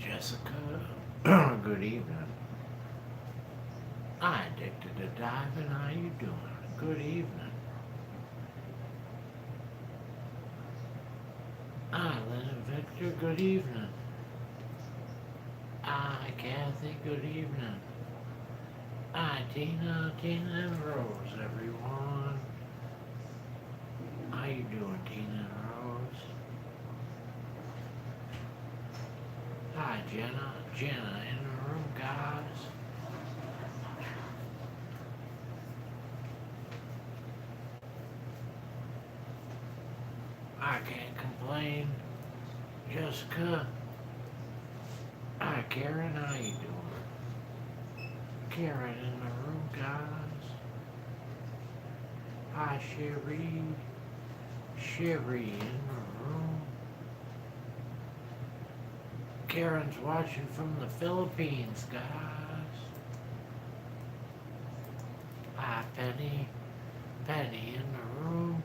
Jessica. Good evening. I addicted to diving. How you doing? Good evening. Lynn Victor. Good evening. Kathy. Good evening. Tina. Tina and Rose. Everyone. How you doing, Tina and Rose? Hi, Jenna. Jenna in the room, guys. I can't complain. Jessica. Hi, Karen. How you doing? Karen in the room, guys. Hi, Sherry. Sherry in the room. Karen's watching from the Philippines, guys. Hi, Penny. Penny in the room.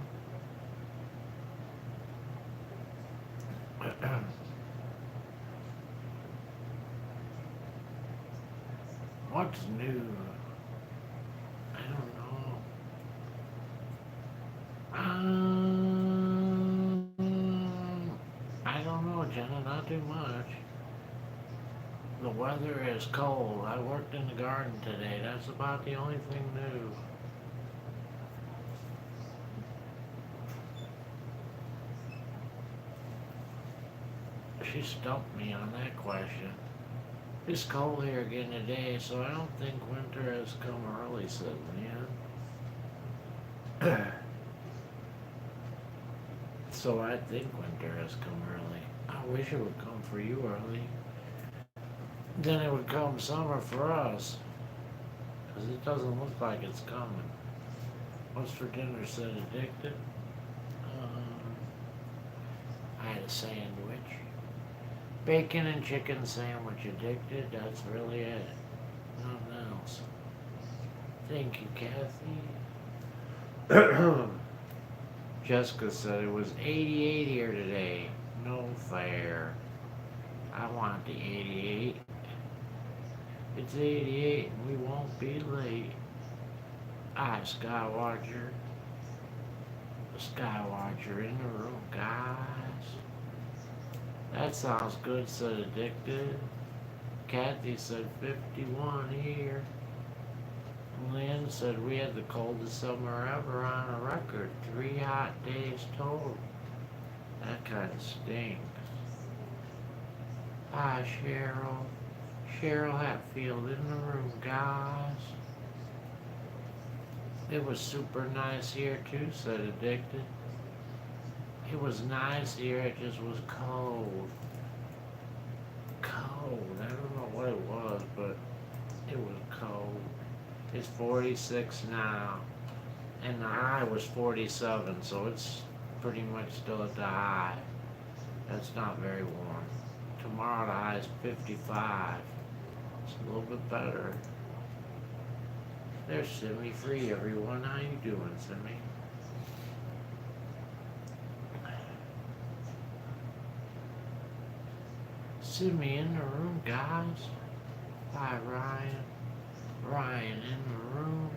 What's new? I don't know. I don't know, Jenna, not too much. The weather is cold. I worked in the garden today. That's about the only thing new. She stumped me on that question. It's cold here again today, so I don't think winter has come early, said Leanne. So I think winter has come early. I wish it would come for you early. Then it would come summer for us. Because it doesn't look like it's coming. What's for dinner, said Addicted? I had a sandwich. Bacon and chicken sandwich, Addicted. That's really it. Nothing else. Thank you, Kathy. Jessica said it was 88 here today. No fair. I want the 88. It's 88 and we won't be late. Skywatcher. Skywatcher in the room, guys. That sounds good, said Addicted. Kathy said 51 here. Lynn said we had the coldest summer ever on a record. 3 hot days total. That kind of stinks. Hi, Cheryl. Cheryl Hatfield in the room, guys. It was super nice here too, said Addicted. It was nice here, it just was cold. Cold. I don't know what it was, but it was cold. It's 46 now. And the high was 47, so it's pretty much still at the high. That's not very warm. Tomorrow the high is 55. It's a little bit better. There's Simi Free, everyone. How you doing, Simi? Simi in the room, guys. Hi, Ryan. Ryan in the room.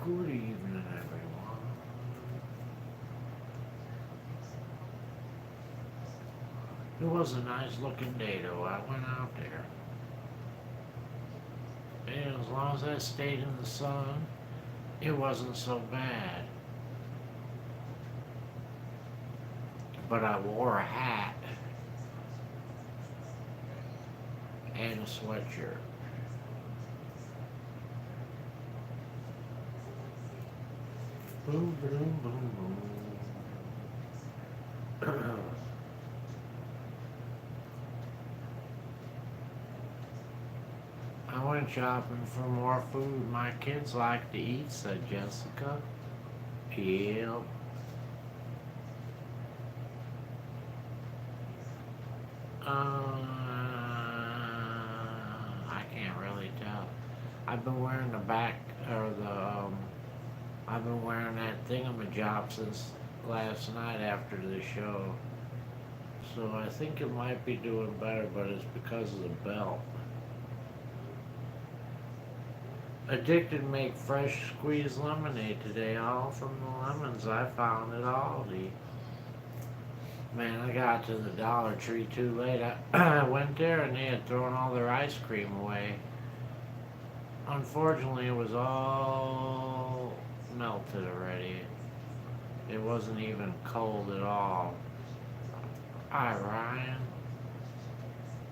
Good evening, everyone. It was a nice looking day, though. I went out there. And as long as I stayed in the sun, it wasn't so bad. But I wore a hat and a sweatshirt. Boom, boom, boom, boom. I went shopping for more food my kids like to eat, said Jessica. Yep. I can't really tell. I've been wearing the back or I've been wearing that thingamajob since last night after the show. So I think it might be doing better, but it's because of the belt. Addicted make fresh squeezed lemonade today, all from the lemons I found at Aldi. Man, I got to the Dollar Tree too late. I went there and they had thrown all their ice cream away. Unfortunately, it was all melted already. It wasn't even cold at all. Hi, Ryan.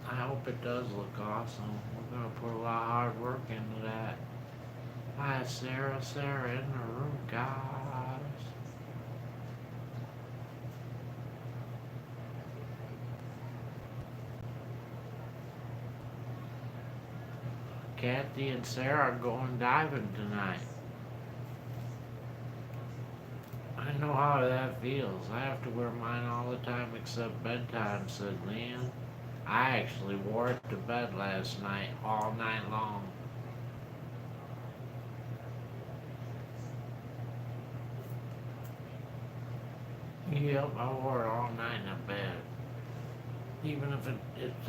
I hope it does look awesome. We're going to put a lot of hard work into that. Hi, Sarah. Sarah in the room, guys. Kathy and Sarah are going diving tonight. I know how that feels. I have to wear mine all the time except bedtime, said Leanne. I actually wore it to bed last night, all night long. Yep, I wore it all night in bed. Even if it's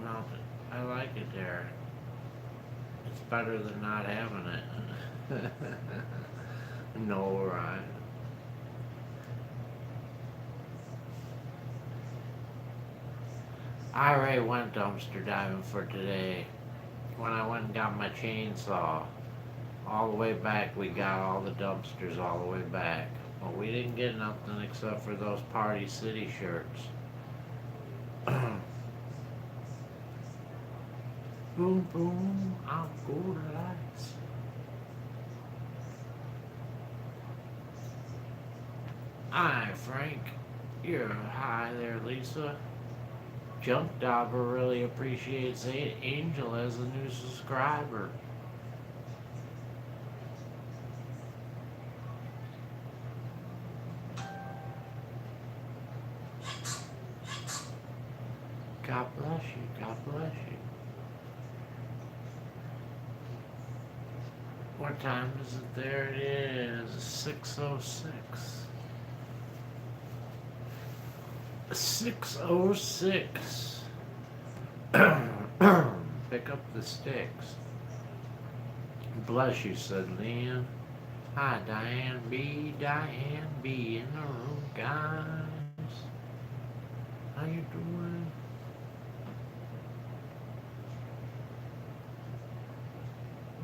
not, I like it there. It's better than not having it. No, right. I already went dumpster diving for today. When I went and got my chainsaw, all the way back, we got all the dumpsters all the way back. But we didn't get nothing except for those Party City shirts. Boom, boom, I'm golden lights. Hi, Frank. You're hi there, Lisa. Junk Dauber really appreciates Angel as a new subscriber. God bless you. God bless you. What time is it? There it is. 6:06. 6:06. Pick up the sticks. Bless you, said Leanne. Hi, Diane B. Diane B. in the room, guys. How you doing?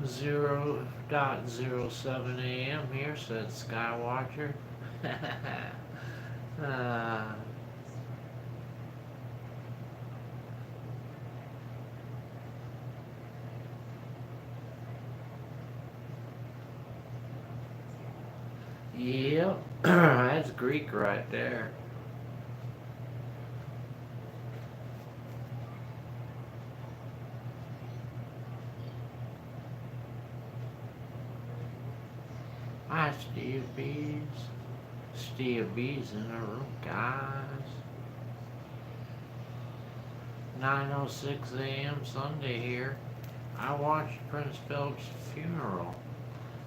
0.07 a.m. here, said Skywatcher. uh, yep, that's Greek right there. Hi, Steve B's. Steve B's in the room, guys. 9:06 a.m. Sunday here. I watched Prince Philip's funeral.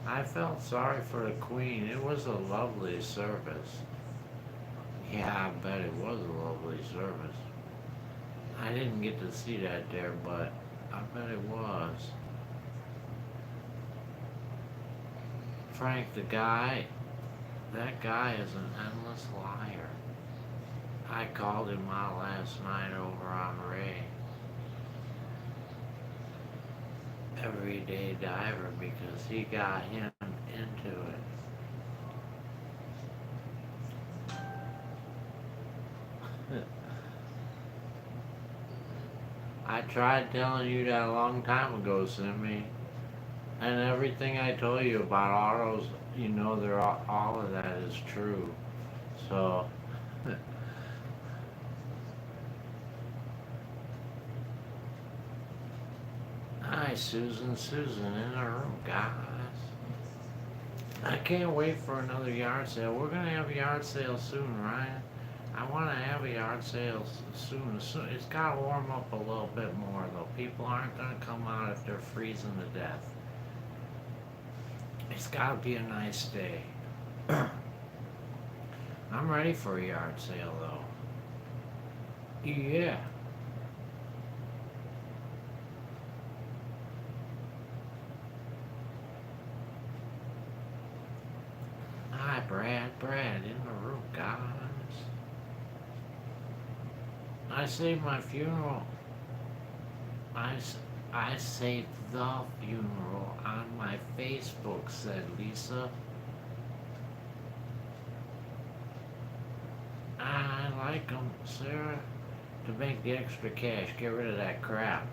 I felt sorry for the Queen. It was a lovely service. Yeah, I bet it was a lovely service. I didn't get to see that there, but I bet it was. Frank, that guy is an endless liar. I called him out last night over on Ray. Everyday diver because he got him into it. I tried telling you that a long time ago, Simmy. And everything I told you about autos, you know, all of that is true. So, hi, Susan. Susan in the room, guys. I can't wait for another yard sale. We're going to have a yard sale soon, Ryan. I want to have a yard sale soon. It's got to warm up a little bit more, though. People aren't going to come out if they're freezing to death. It's got to be a nice day. I'm ready for a yard sale, though. Yeah. Hi, Brad. Brad in the room, guys. I saved my funeral. I, I saved the funeral on my Facebook, said Lisa. I like them, Sarah. To make the extra cash, get rid of that crap.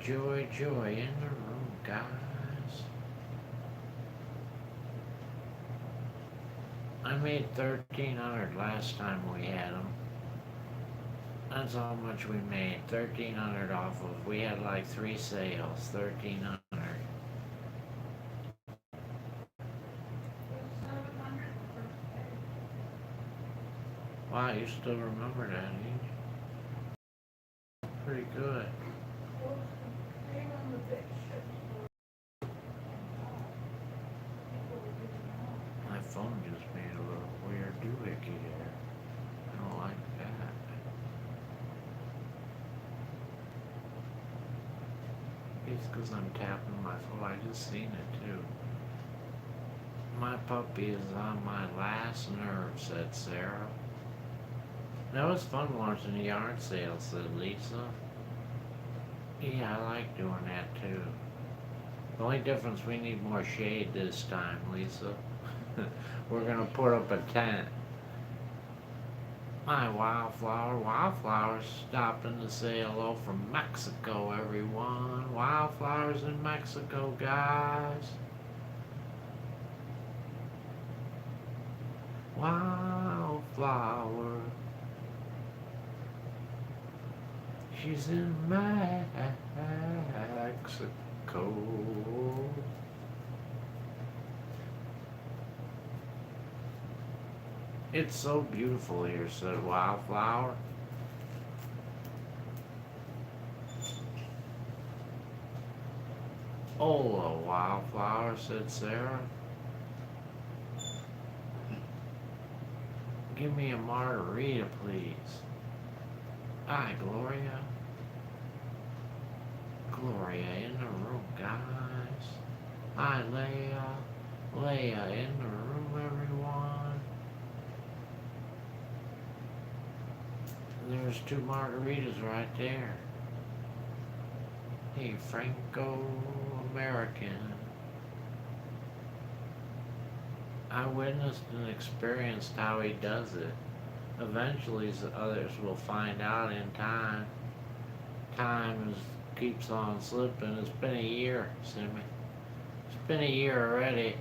Joy in the room, guys. I made 1,300 last time we had them. That's how much we made. 1,300 off of. We had like 3 sales. 1,300. Wow, you still remember that, ain't you? Pretty good. My phone just made a little weird doohickey there. I don't like that. It's because I'm tapping my phone. I just seen it too. My puppy is on my last nerve, said Sarah. That was fun watching the yard sale, said Lisa. Yeah, I like doing that too. The only difference, we need more shade this time, Lisa. We're gonna put up a tent. My wildflowers stopping to say hello from Mexico, everyone. Wildflowers in Mexico, guys. Wildflower. She's in Mexico. It's so beautiful here, said Wildflower. Oh, Wildflower, said Sarah. Give me a margarita, please. Hi, Gloria. Gloria in the room, guys. Hi, Leia. Leia in the room, everyone. There's 2 margaritas right there. Hey, Franco-American. I witnessed and experienced how he does it. Eventually, others will find out in time. Time keeps on slipping. It's been a year, Simmy. It's been a year already.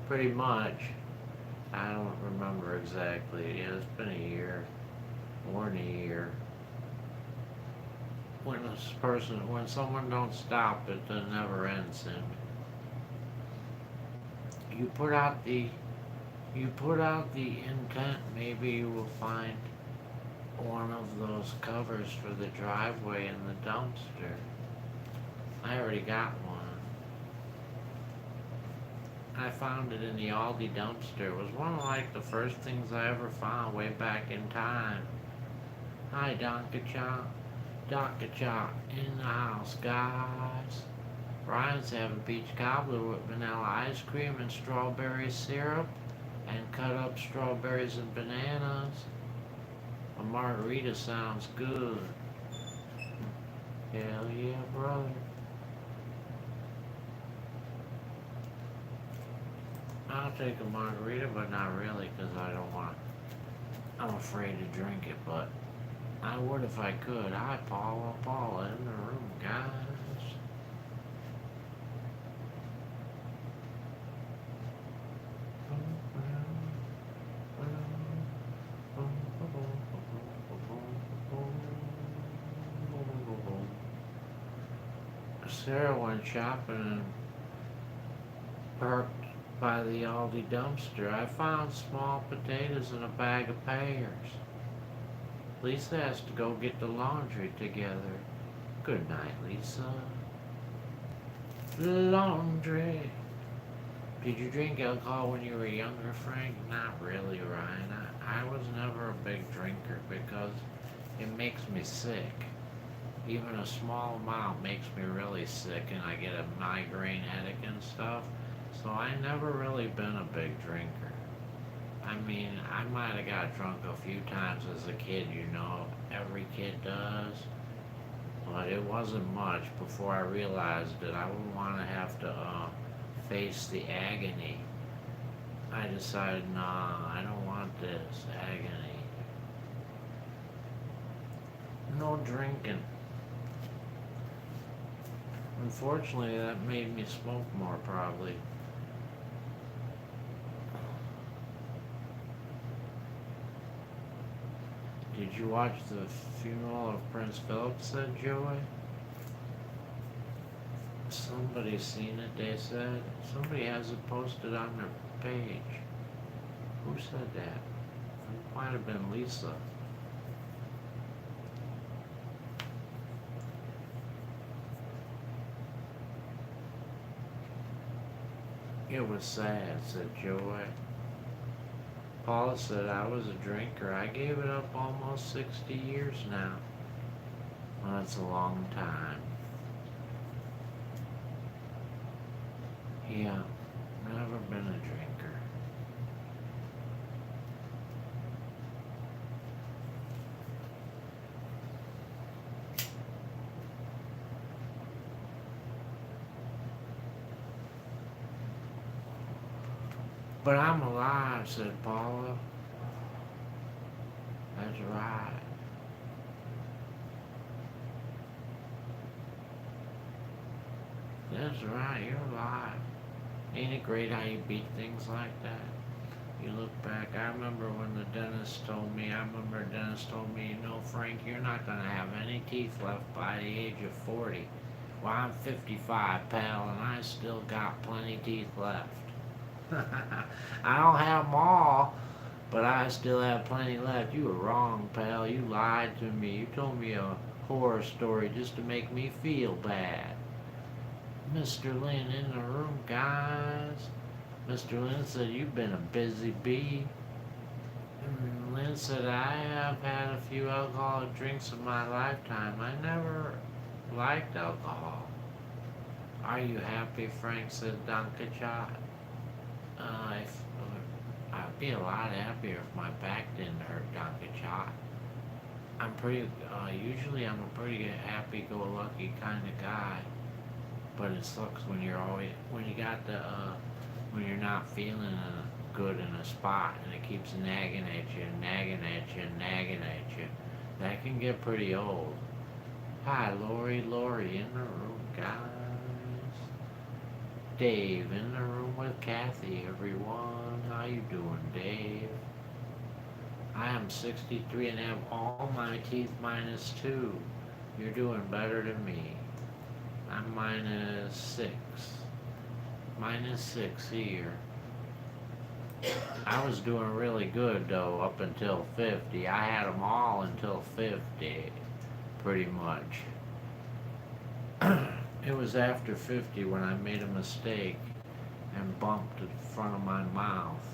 Pretty much. I don't remember exactly. Yeah, it's been a year. More than a year. When someone don't stop it, it never ends, Simmy. You put out the intent, maybe you will find one of those covers for the driveway in the dumpster. I already got one. I found it in the Aldi dumpster. It was one of like the first things I ever found way back in time. Hi, Donka-Chop. Donka-Chop in the house, guys. Ryan's having peach cobbler with vanilla ice cream and strawberry syrup and cut up strawberries and bananas. A margarita sounds good. Hell yeah, brother. I'll take a margarita, but not really, because I'm afraid to drink it, but I would if I could. Hi, Paula in the room, guys. Sarah went shopping and parked by the Aldi dumpster, I found small potatoes and a bag of pears. Lisa has to go get the laundry together. Good night, Lisa. Laundry. Did you drink alcohol when you were younger, Frank? Not really, Ryan. I was never a big drinker because it makes me sick. Even a small amount makes me really sick and I get a migraine headache and stuff. So I never really been a big drinker. I mean, I might have got drunk a few times as a kid, every kid does. But it wasn't much before I realized that I wouldn't want to have to face the agony. I decided, nah, I don't want this agony. No drinking. Unfortunately, that made me smoke more, probably. Did you watch the funeral of Prince Philip, said Joey? Somebody's seen it, they said. Somebody has it posted on their page. Who said that? It might have been Lisa. It was sad, said Joey. Paula said, I was a drinker. I gave it up almost 60 years now. Well, that's a long time. Yeah, never been a drinker. But I'm alive, said Paula. That's right. That's right, you're alive. Ain't it great how you beat things like that? You look back, I remember when the dentist told me, Frank, you're not going to have any teeth left by the age of 40. Well, I'm 55, pal, and I still got plenty teeth left. I don't have them all, but I still have plenty left. You were wrong, pal. You lied to me. You told me a horror story just to make me feel bad. Mr. Lynn in the room, guys. Mr. Lynn said, you've been a busy bee. And Lynn said, I have had a few alcoholic drinks in my lifetime. I never liked alcohol. Are you happy, Frank, said Don Cachot. I'd be a lot happier if my back didn't hurt, Don Cachot. Usually I'm a pretty happy-go-lucky kind of guy. But it sucks when you're not feeling good in a spot and it keeps nagging at you and nagging at you and nagging at you. That can get pretty old. Hi, Lori in the room, guys. Dave in the room with Kathy, everyone. How you doing, Dave? I am 63 and have all my teeth minus 2. You're doing better than me. I'm minus 6. Minus 6 here. I was doing really good, though, up until 50. I had them all until 50, pretty much. It was after 50 when I made a mistake and bumped the front of my mouth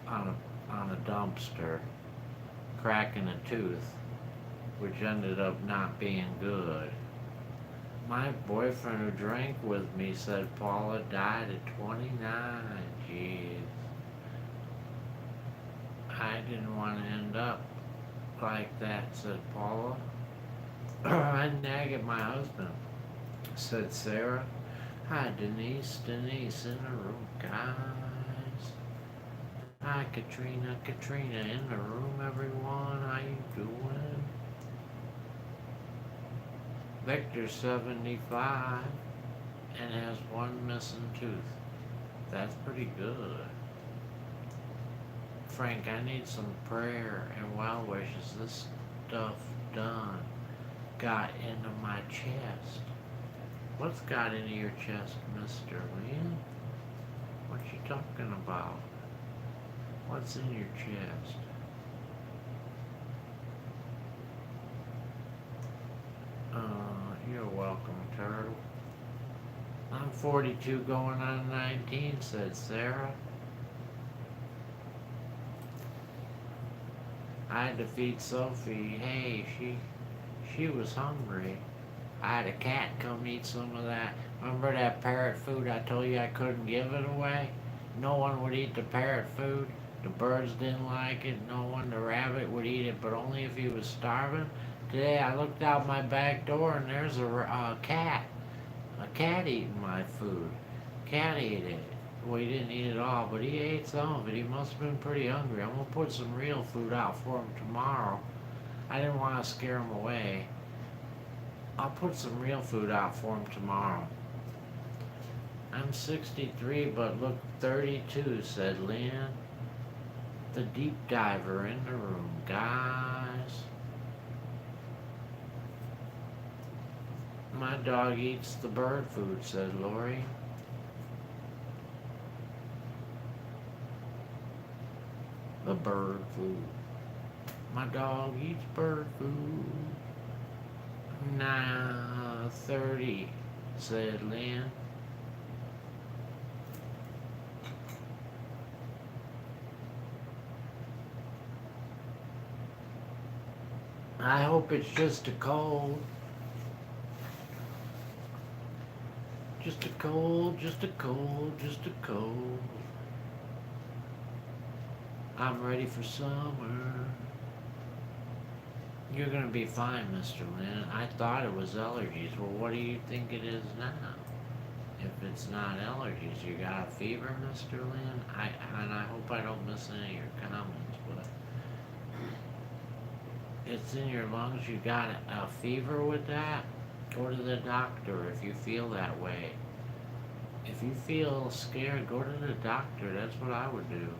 on a dumpster, cracking a tooth, which ended up not being good. My boyfriend who drank with me, said Paula, died at 29. Jeez. I didn't want to end up like that, said Paula. I nag at my husband, said Sarah. Hi, Denise in the room, guys. Hi, Katrina in the room, everyone. How you doing? Victor's 75 and has one missing tooth. That's pretty good. Frank, I need some prayer and well wishes. This stuff done got into my chest. What's got into your chest, Mr. Lynn? What you talking about? What's in your chest? You're welcome, turtle. I'm 42 going on 19, said Sarah. I had to feed Sophie. Hey, she was hungry. I had a cat come eat some of that. Remember that parrot food I told you I couldn't give it away? No one would eat the parrot food. The birds didn't like it. No one, the rabbit would eat it, but only if he was starving. Today I looked out my back door and there's a cat. A cat eating my food. Cat ate it. Well, he didn't eat it all, but he ate some of it. He must have been pretty hungry. I'm gonna put some real food out for him tomorrow. I didn't want to scare him away. I'll put some real food out for him tomorrow. I'm 63, but look 32, said Lynn. The deep diver in the room, guys. My dog eats the bird food, said Lori. The bird food. My dog eats bird food. Nah, 30, said Lynn. I hope it's just a cold. Just a cold, just a cold, just a cold. I'm ready for summer. You're gonna be fine, Mr. Lynn. I thought it was allergies. Well, what do you think it is now? If it's not allergies, you got a fever, Mr. Lynn? And I hope I don't miss any of your comments, but it's in your lungs. You got a fever with that? Go to the doctor if you feel that way. If you feel scared, go to the doctor. That's what I would do.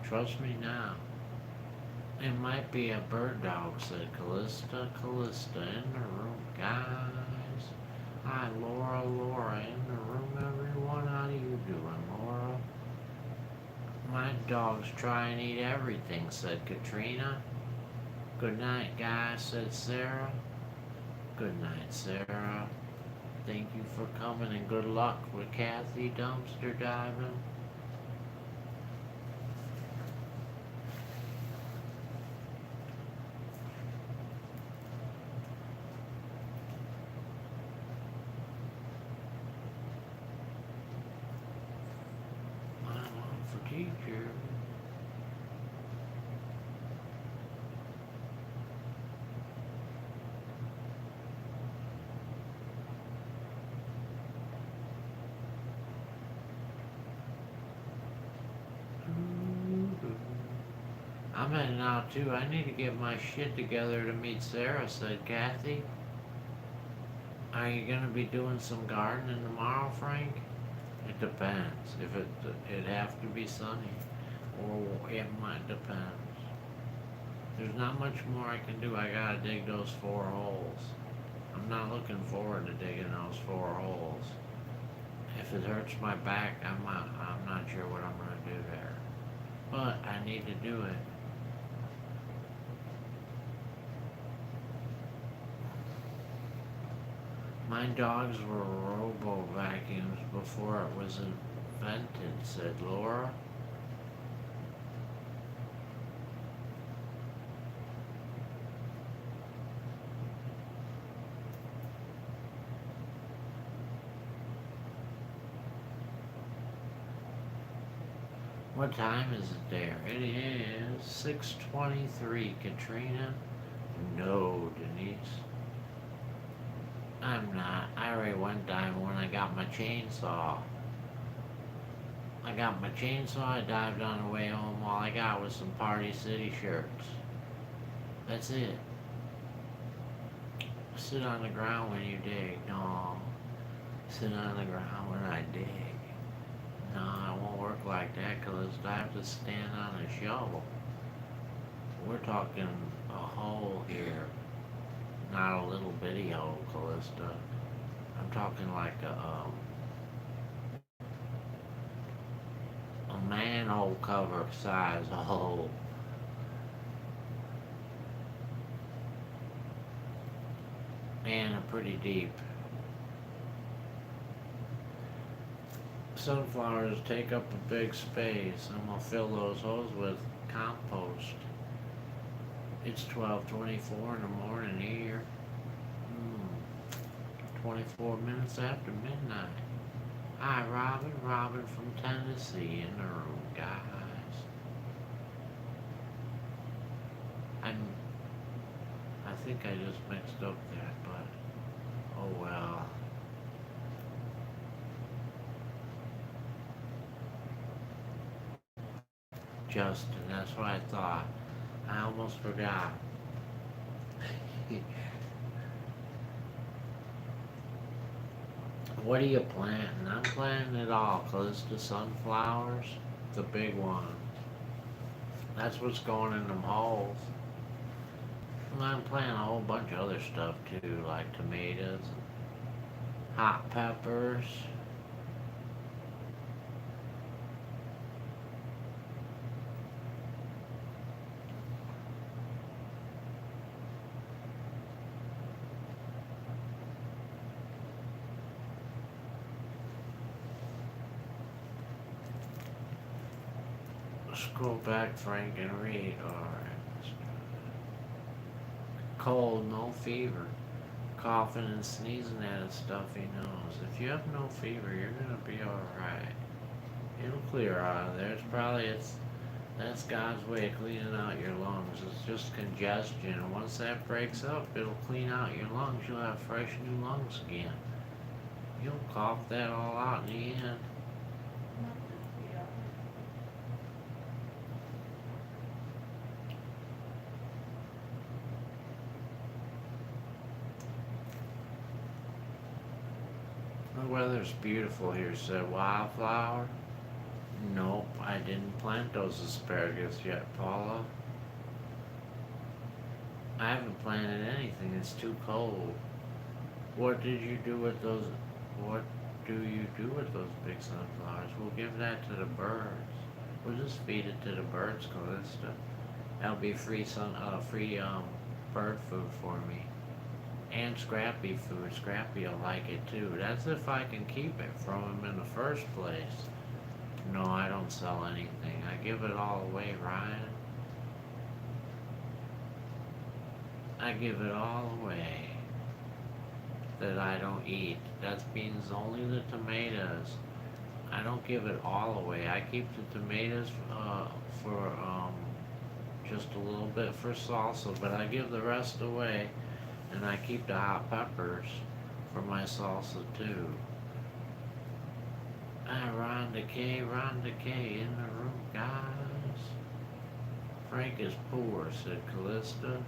Trust me now. It might be a bird dog, said Callista. Callista in the room, guys. Hi, Laura. Laura in the room, everyone. How do you doing, Laura? My dogs try and eat everything, said Katrina. Good night, guys, said Sarah. Good night, Sarah. Thank you for coming and good luck with Kathy dumpster diving. I'm on for teacher. I'm heading out too. I need to get my shit together to meet Sarah, said Kathy. Are you gonna be doing some gardening tomorrow, Frank? It depends. If it'd have to be sunny, or it might depend. There's not much more I can do. I gotta dig those 4 holes. I'm not looking forward to digging those 4 holes. If it hurts my back, I'm not sure what I'm gonna do there. But I need to do it. My dogs were robo vacuums before it was invented, said Laura. What time is it there? It is 6:23, Katrina. No, Denise. I'm not. I already one time when I got my chainsaw. I got my chainsaw, I dived on the way home. All I got was some Party City shirts. That's it. Sit on the ground when you dig. No. Sit on the ground when I dig. No, it won't work like that because I have to stand on a shovel. We're talking a hole here, not a little bitty hole, Callista. I'm talking like a manhole cover size hole. And pretty deep. Sunflowers take up a big space. I'm gonna fill those holes with compost. It's 12:24 in the morning here. 24 minutes after midnight. Hi, Robin. Robin from Tennessee in the room, guys. I think I just mixed up that, but oh well. Justin, that's what I thought. I almost forgot. What are you planting? I'm planting it all, Calista sunflowers, the big one. That's what's going in them holes. And I'm planting a whole bunch of other stuff too, like tomatoes, hot peppers. Scroll back, Frank, and read. Alright. Cold, no fever. Coughing and sneezing at a stuffy nose. If you have no fever, you're gonna be alright. It'll clear out of there. That's God's way of cleaning out your lungs. It's just congestion. And once that breaks up, it'll clean out your lungs. You'll have fresh new lungs again. You'll cough that all out in the end. The weather's beautiful here, said Wildflower. Nope, I didn't plant those asparagus yet, Paula. I haven't planted anything, it's too cold. What did you do with those? What do you do with those big sunflowers? We'll give that to the birds. We'll just feed it to the birds, Calista. That'll be free bird food for me. And Scrappy food. Scrappy will like it too. That's if I can keep it from him in the first place. No, I don't sell anything. I give it all away, Ryan. I give it all away that I don't eat. That means only the tomatoes. I don't give it all away. I keep the tomatoes for just a little bit for salsa, but I give the rest away, and I keep the hot peppers for my salsa too. Rhonda K in the room, guys. Frank is poor, said Callista.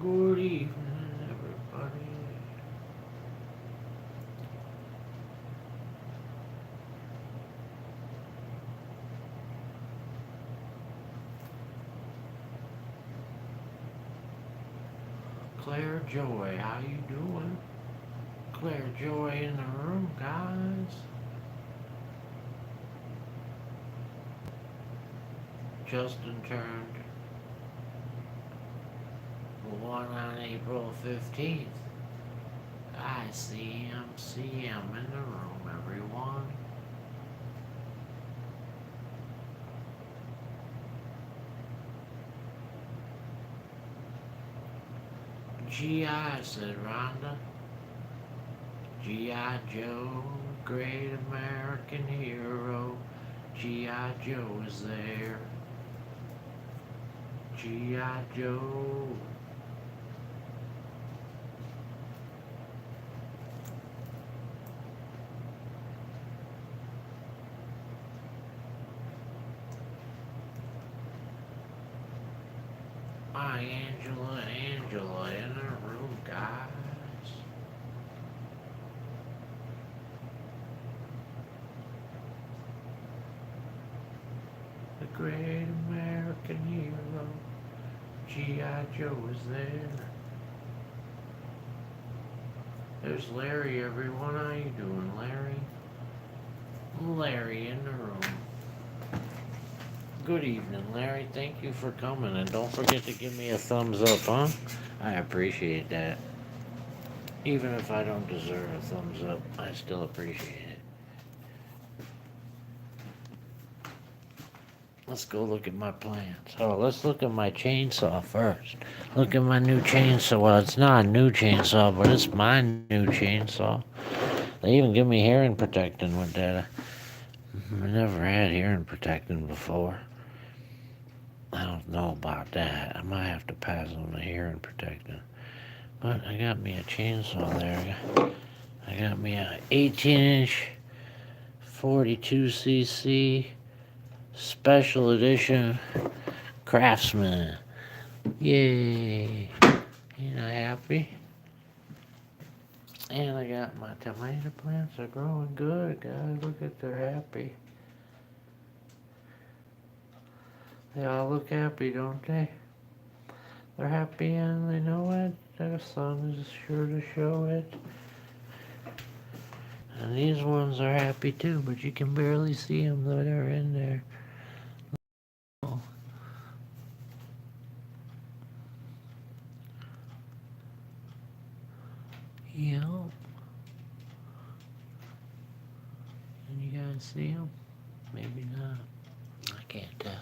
Good evening, everybody. Claire Joy, how you doing? Claire Joy in the room, guys. Justin turned 1 on April 15th. I see him in the room, everyone. G.I., said Rhonda. G.I. Joe, great American hero. G.I. Joe is there. G.I. Joe. my Angela in her room, guys. The great American hero, G.I. Joe is there. There's Larry, everyone. How you doing, Larry? Larry in the room. Good evening, Larry. Thank you for coming, and don't forget to give me a thumbs up, huh? I appreciate that. Even if I don't deserve a thumbs up, I still appreciate it. Let's go look at my plants. Oh, let's look at my chainsaw first. Look at my new chainsaw. Well, it's not a new chainsaw, but it's my new chainsaw. They even give me hearing protecting with that. I never had hearing protecting before. I don't know about that. I might have to pass on the hearing protecting. But I got me a chainsaw there. I got me a 18-inch 42cc special edition Craftsman. Yay! Ain't I happy? And I got my tomato plants are growing good, guys. Look at they're happy. They all look happy, don't they? They're happy and they know it. The sun is sure to show it. And these ones are happy too, but you can barely see them though they're in there. Oh. Yeah. Can you guys see them? Maybe not. I can't tell.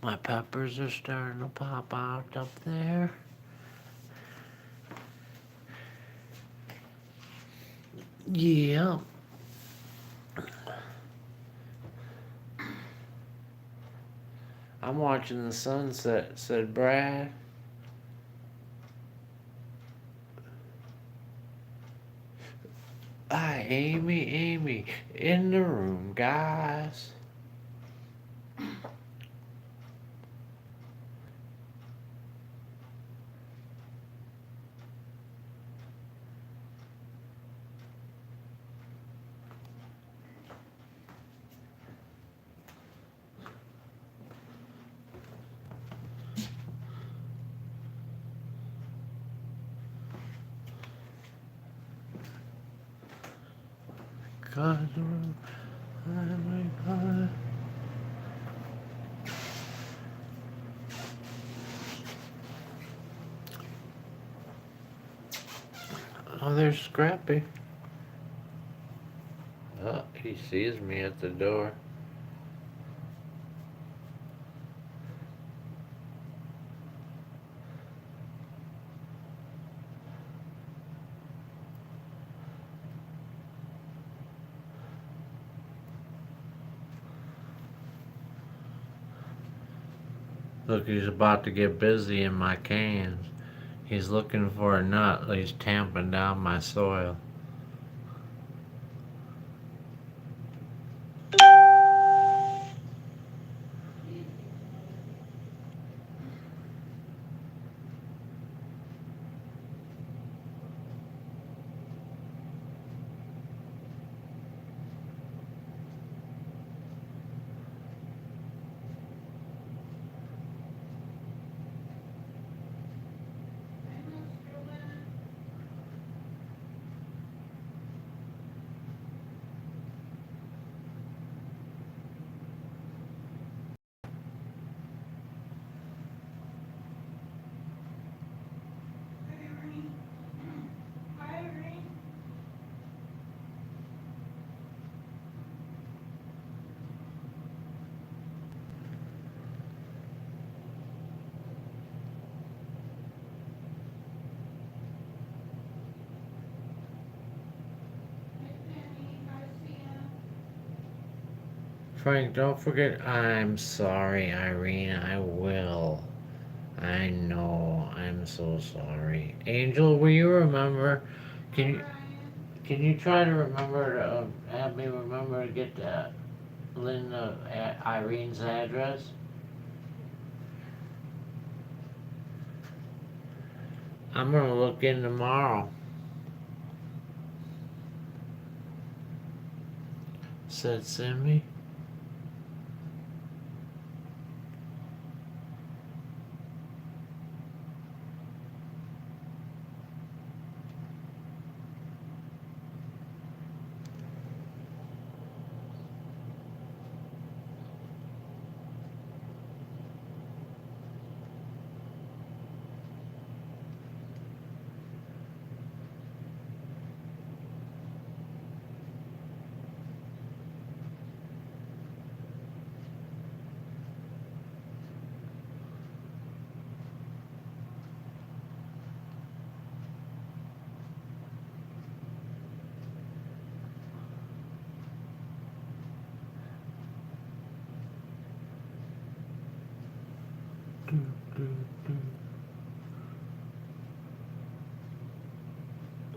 My peppers are starting to pop out up there. Yeah. I'm watching the sunset, said Brad. Hi, Amy, in the room, guys. Oh, there's Scrappy. Oh, he sees me at the door. Look, he's about to get busy in my cans. He's looking for a nut. He's tamping down my soil. Frank, don't forget. I'm sorry, Irene. I will. I know. I'm so sorry. Angel, will you remember? Can you try to remember to have me remember to get Linda Irene's address? I'm gonna look in tomorrow. Said send me.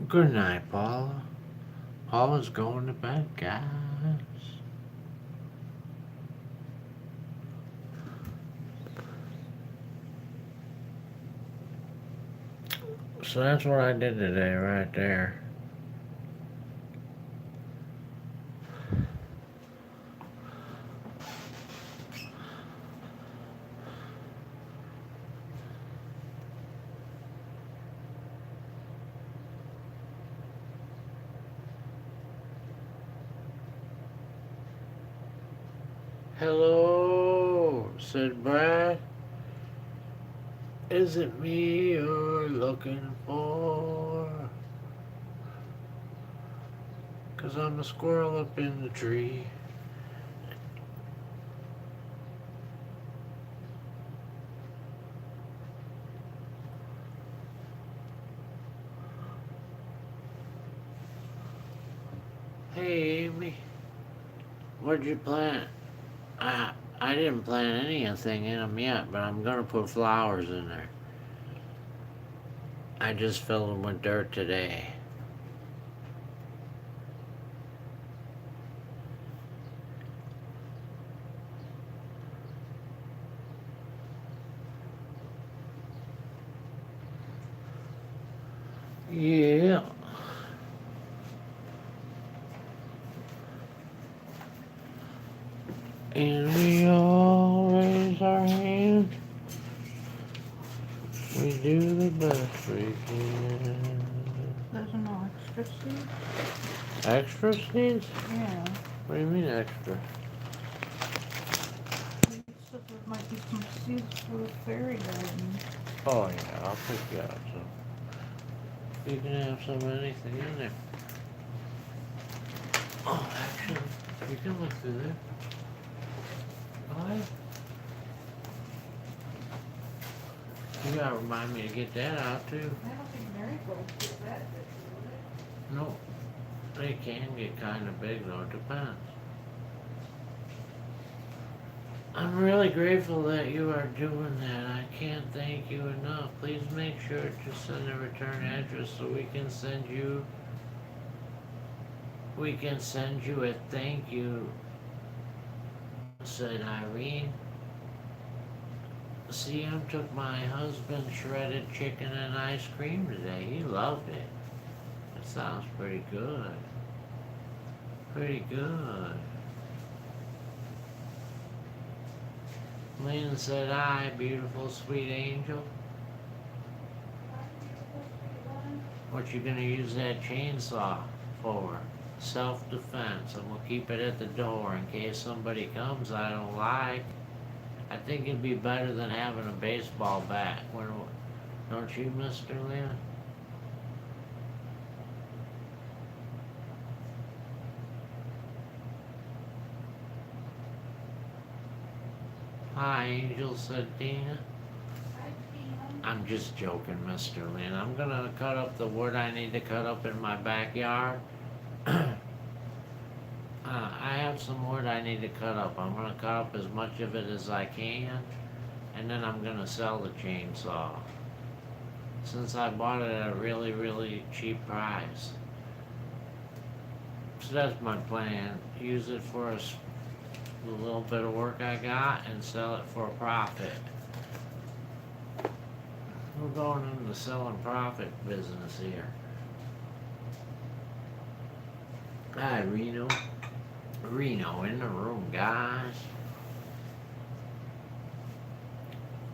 Good night, Paula. Paula's going to bed, guys. So that's what I did today, right there. Hello, said Brad. Is it me you're looking for? 'Cause I'm a squirrel up in the tree. Hey, Amy. What'd you plant? I didn't plant anything in them yet, but I'm gonna put flowers in there. I just filled them with dirt today. Yeah. And we all raise our hand. We do the best we can. There's no extra seeds? Extra seeds? Yeah. What do you mean extra? They said there might be some seeds for the fairy garden. Oh yeah, I'll pick you out some. You can have some of anything in there. Oh, actually, you can look through there. Oh, yeah. You gotta remind me to get that out too. I don't think marigolds get that big, do No, they can get kind of big though, it depends. I'm really grateful that you are doing that. I can't thank you enough. Please make sure to send a return address so we can send you a thank you, said Irene. CM took my husband shredded chicken and ice cream today. He loved it. That sounds pretty good. Pretty good. Lynn said, "Hi, beautiful sweet angel. What you gonna use that chainsaw for? Self-defense, and we'll keep it at the door in case somebody comes I don't like. I think it'd be better than having a baseball bat. Don't you, Mr. Lynn?" Hi, Angel, said Tina. I'm just joking, Mr. Lynn. I'm gonna cut up the wood I need to cut up in my backyard. I have some wood I need to cut up. I'm gonna cut up as much of it as I can, and then I'm gonna sell the chainsaw. Since I bought it at a really, really cheap price. So that's my plan. Use it for the little bit of work I got and sell it for a profit. We're going into the selling profit business here. Hi, Reno. Reno in the room, guys.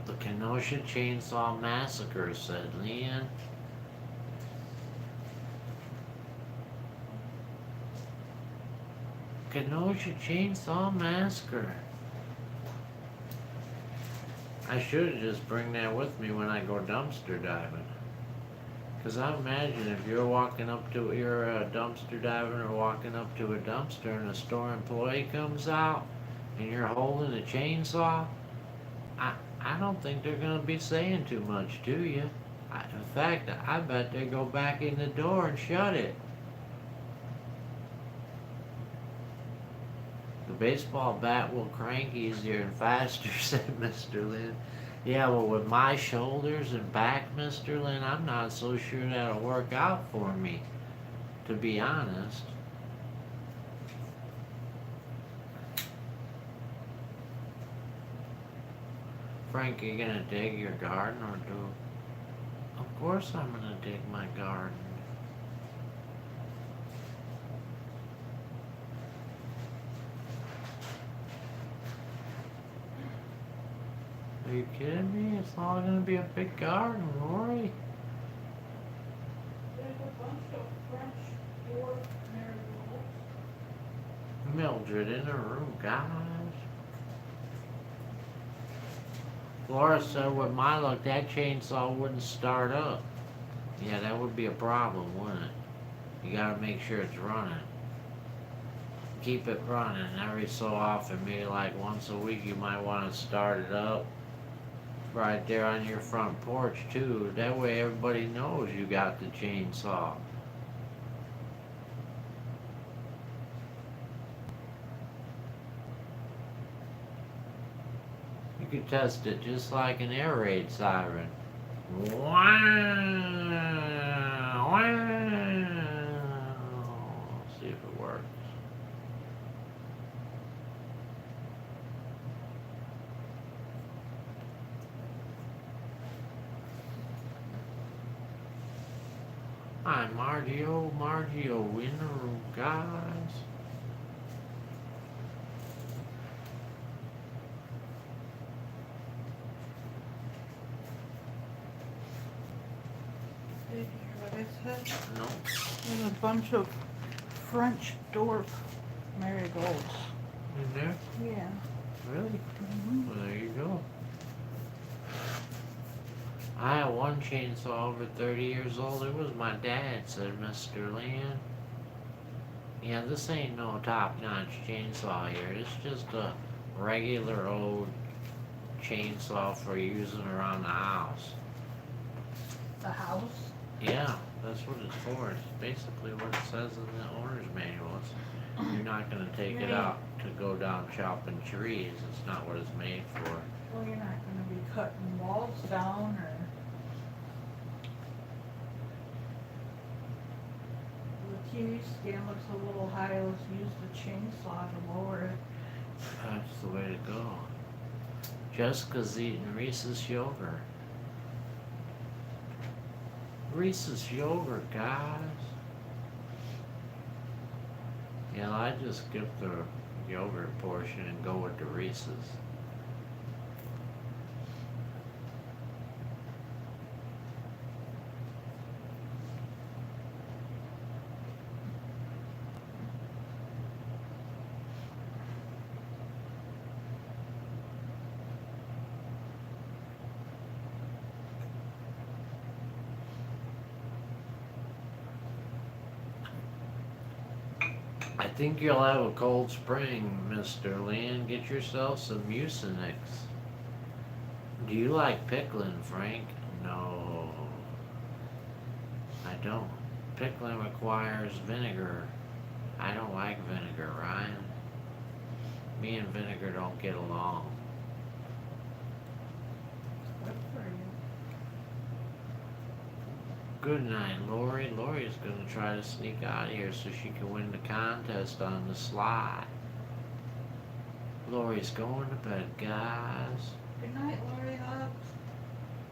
The Kenosha Chainsaw Massacre, said Leanne. Kenosha Chainsaw Massacre. I should just bring that with me when I go dumpster diving. Because I imagine if you're a dumpster diving or walking up to a dumpster and a store employee comes out and you're holding a chainsaw, I don't think they're going to be saying too much to you. In fact, I bet they go back in the door and shut it. The baseball bat will crank easier and faster, said Mr. Lynn. Yeah, well, with my shoulders and back, Mr. Lynn, I'm not so sure that'll work out for me, to be honest. Frank, you gonna dig your garden or do? Of course I'm gonna dig my garden. Are you kidding me? It's all gonna be a big garden, Lori. There's a bunch of French dwarf marigolds. Mildred in the room, guys. Laura said with my luck that chainsaw wouldn't start up. Yeah, that would be a problem, wouldn't it? You gotta make sure it's running. Keep it running every so often, maybe like once a week you might want to start it up. Right there on your front porch too. That way everybody knows you got the chainsaw. You could test it just like an air raid siren. Wow! Wow! See if it works. Hi, Margio in the room, guys. Did you hear what I said? No. There's a bunch of French dwarf marigolds. In there? Yeah. Really? Mm-hmm. Well, there you go. I had one chainsaw over 30 years old. It was my dad, said Mr. Land. Yeah, this ain't no top-notch chainsaw here. It's just a regular old chainsaw for using around the house. The house? Yeah, that's what it's for. It's basically what it says in the owner's manual. You're not going to take it out to go down chopping trees. It's not what it's made for. Well, you're not gonna be cutting walls down or... The TV stand looks a little high. Let's use the chainsaw to lower it. That's the way to go. Jessica's eating Reese's yogurt. Reese's yogurt, guys. Yeah, I just skip the yogurt portion and go with the Reese's. I think you'll have a cold spring, Mr. Lynn. Get yourself some Mucinex. Do you like pickling, Frank? No. I don't. Pickling requires vinegar. I don't like vinegar, Ryan. Me and vinegar don't get along. Good for you. Good night, Lori. Lori's gonna try to sneak out of here so she can win the contest on the slide. Lori's going to bed, guys. Good night, Lori Hugs.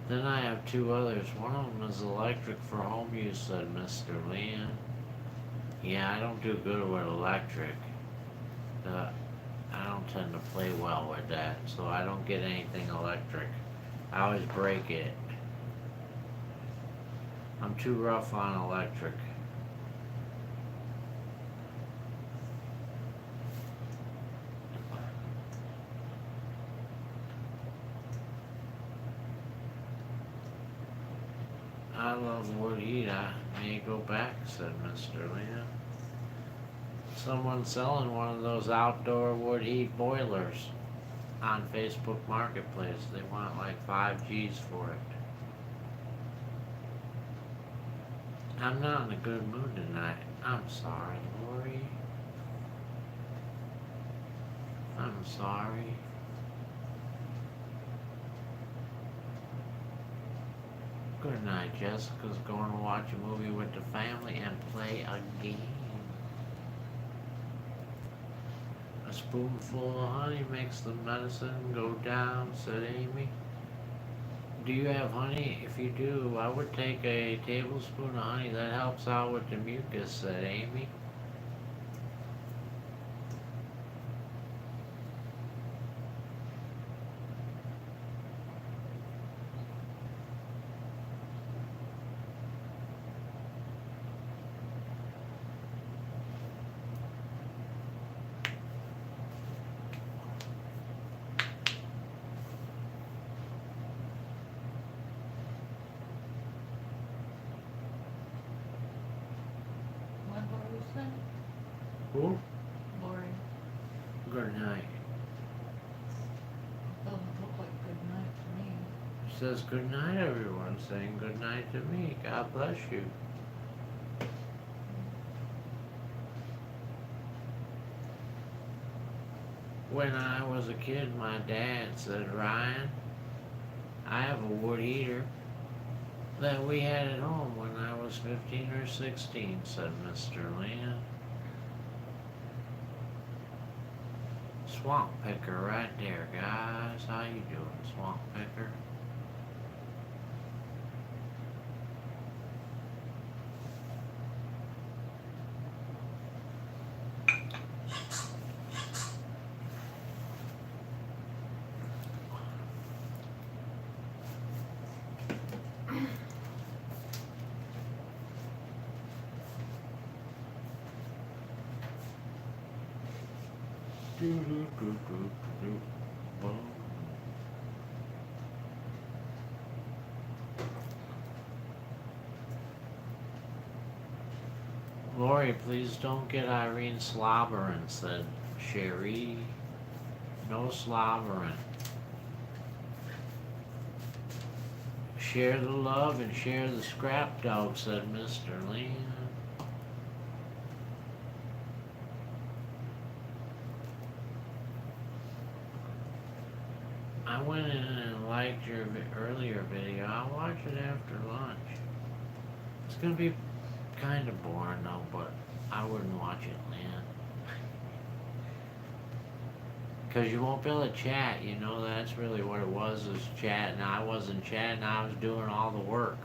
Then I have two others. One of them is electric for home use, said Mr. Leon. Yeah, I don't do good with electric. I don't tend to play well with that, so I don't get anything electric. I always break it. I'm too rough on electric. I love wood heat. I may go back, said Mr. Leon. Someone's selling one of those outdoor wood heat boilers on Facebook Marketplace. They want like 5 G's for it. I'm not in a good mood tonight. I'm sorry, Lori. I'm sorry. Good night. Jessica's going to watch a movie with the family and play a game. A spoonful of honey makes the medicine go down, said Amy. Do you have honey? If you do, I would take a tablespoon of honey. That helps out with the mucus, said Amy. What Lori said? Who? Lori. Good night. Doesn't look like good night to me. She says good night, everyone. Saying good night to me. God bless you. When I was a kid, my dad said, Ryan, I have a wood heater that we had at home when I was 15 or 16, said Mr. Leon. Swamp picker right there, guys. How you doing, swamp picker? Lori, please don't get Irene slobbering, said Sherry. No slobbering. Share the love and share the scrap dog, said Mr. Leon. I went in and liked your earlier video. I'll watch it after lunch. It's gonna be kind of boring though, but I wouldn't watch it, Lynn. Because you won't be able to chat, you know, that's really what it was chatting. I wasn't chatting, I was doing all the work.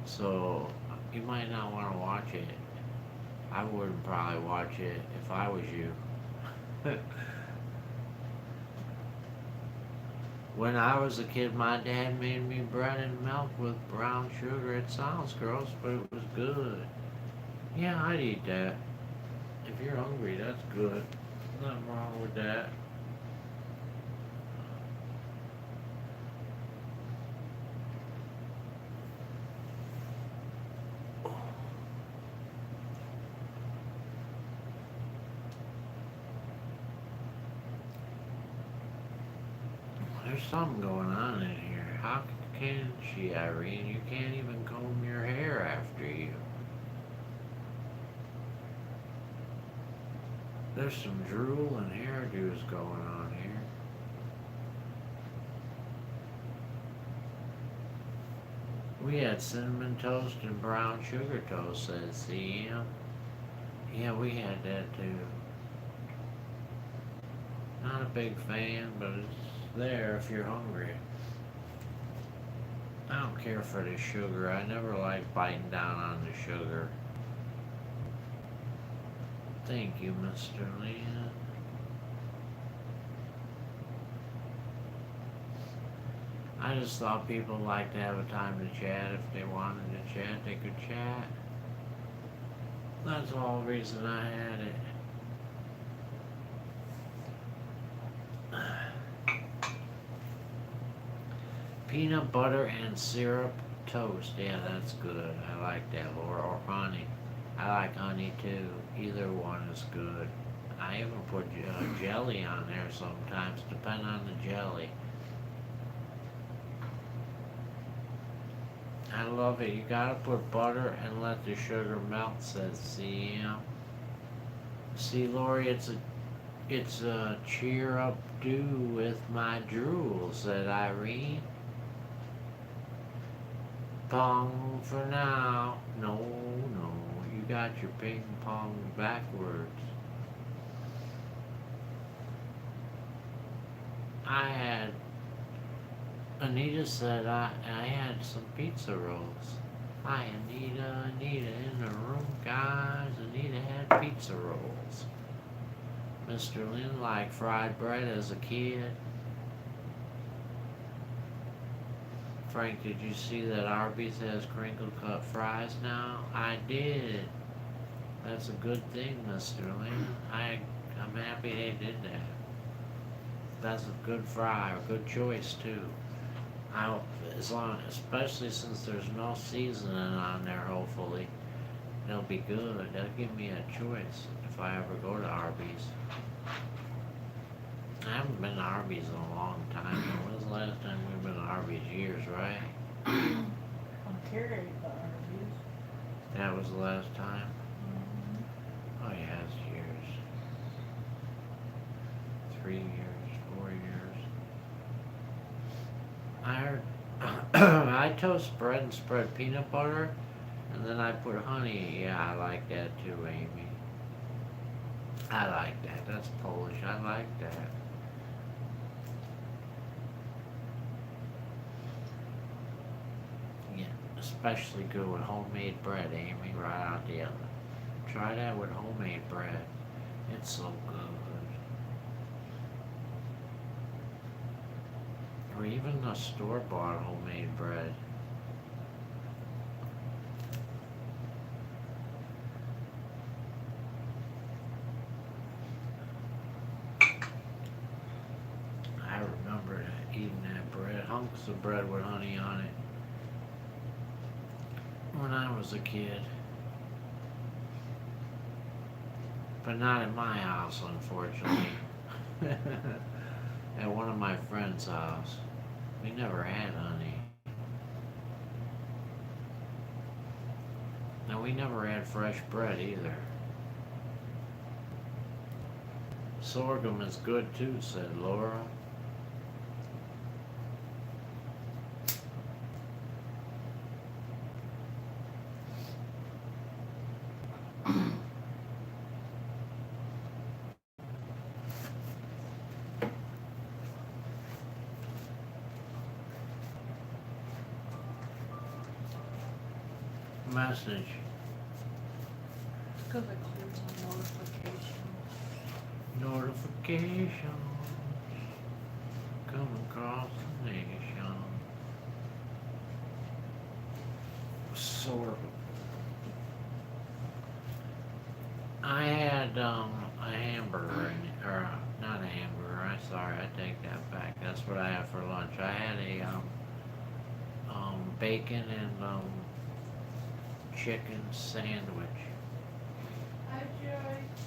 So, you might not want to watch it. I wouldn't probably watch it if I was you. When I was a kid, my dad made me bread and milk with brown sugar. It sounds gross, but it was good. Yeah, I'd eat that. If you're hungry, that's good. Nothing wrong with that. There's something going on in here. How can she, Irene? You can't even comb your hair after you. There's some drool and hairdos going on here. We had cinnamon toast and brown sugar toast, said CM. Yeah, we had that too. Not a big fan, but it's there if you're hungry. I don't care for the sugar. I never like biting down on the sugar. Thank you, Mr. Lynn. I just thought people liked to have a time to chat. If they wanted to chat, they could chat. That's the whole reason I had it. Peanut butter and syrup toast. Yeah, that's good. I like that. Or honey. I like honey too. Either one is good. I even put jelly on there sometimes, depending on the jelly. I love it. You gotta put butter and let the sugar melt, says CM. See, Lori, it's a cheer up do with my drool, said Irene. Pong for now. No, no, you got your ping pong backwards. I had, Anita said I had some pizza rolls. Hi, Anita in the room, guys. Anita had pizza rolls. Mr. Lynn liked fried bread as a kid. Frank, did you see that Arby's has crinkle cut fries now? I did. That's a good thing, Mr. Lynn. I'm happy they did that. That's a good fry, a good choice too. I as long, especially since there's no seasoning on there. Hopefully, they'll be good. They'll give me a choice if I ever go to Arby's. I haven't been to Arby's in a long time. When was the last time we've been to Arby's? Years, right? Ontario Arby's. That was the last time. Mm-hmm. Oh yeah, it's years. 3 years, 4 years. I heard. I toast bread and spread peanut butter, and then I put honey. Yeah, I like that too, Amy. I like that. That's Polish. I like that. Yeah, especially good with homemade bread, Amy, right out the oven. Try that with homemade bread. It's so good. Or even the store-bought homemade bread. I remember eating that bread, hunks of bread with honey on it, when I was a kid. But not at my house, unfortunately. At one of my friends' house. We never had honey. And we never had fresh bread either. Sorghum is good too, said Laura. Message. Because it clears the notifications. Notifications come across the nation. Sorghum. I had a hamburger, or not a hamburger. I'm sorry, I take that back. That's what I had for lunch. I had a bacon and chicken sandwich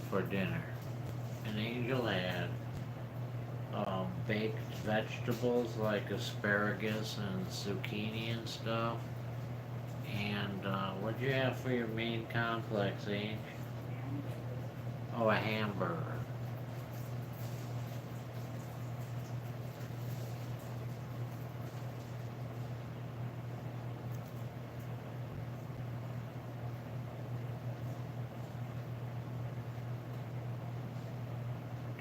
for dinner. And Angel had baked vegetables like asparagus and zucchini and stuff. And what'd you have for your main complex, Angel? Oh, a hamburger.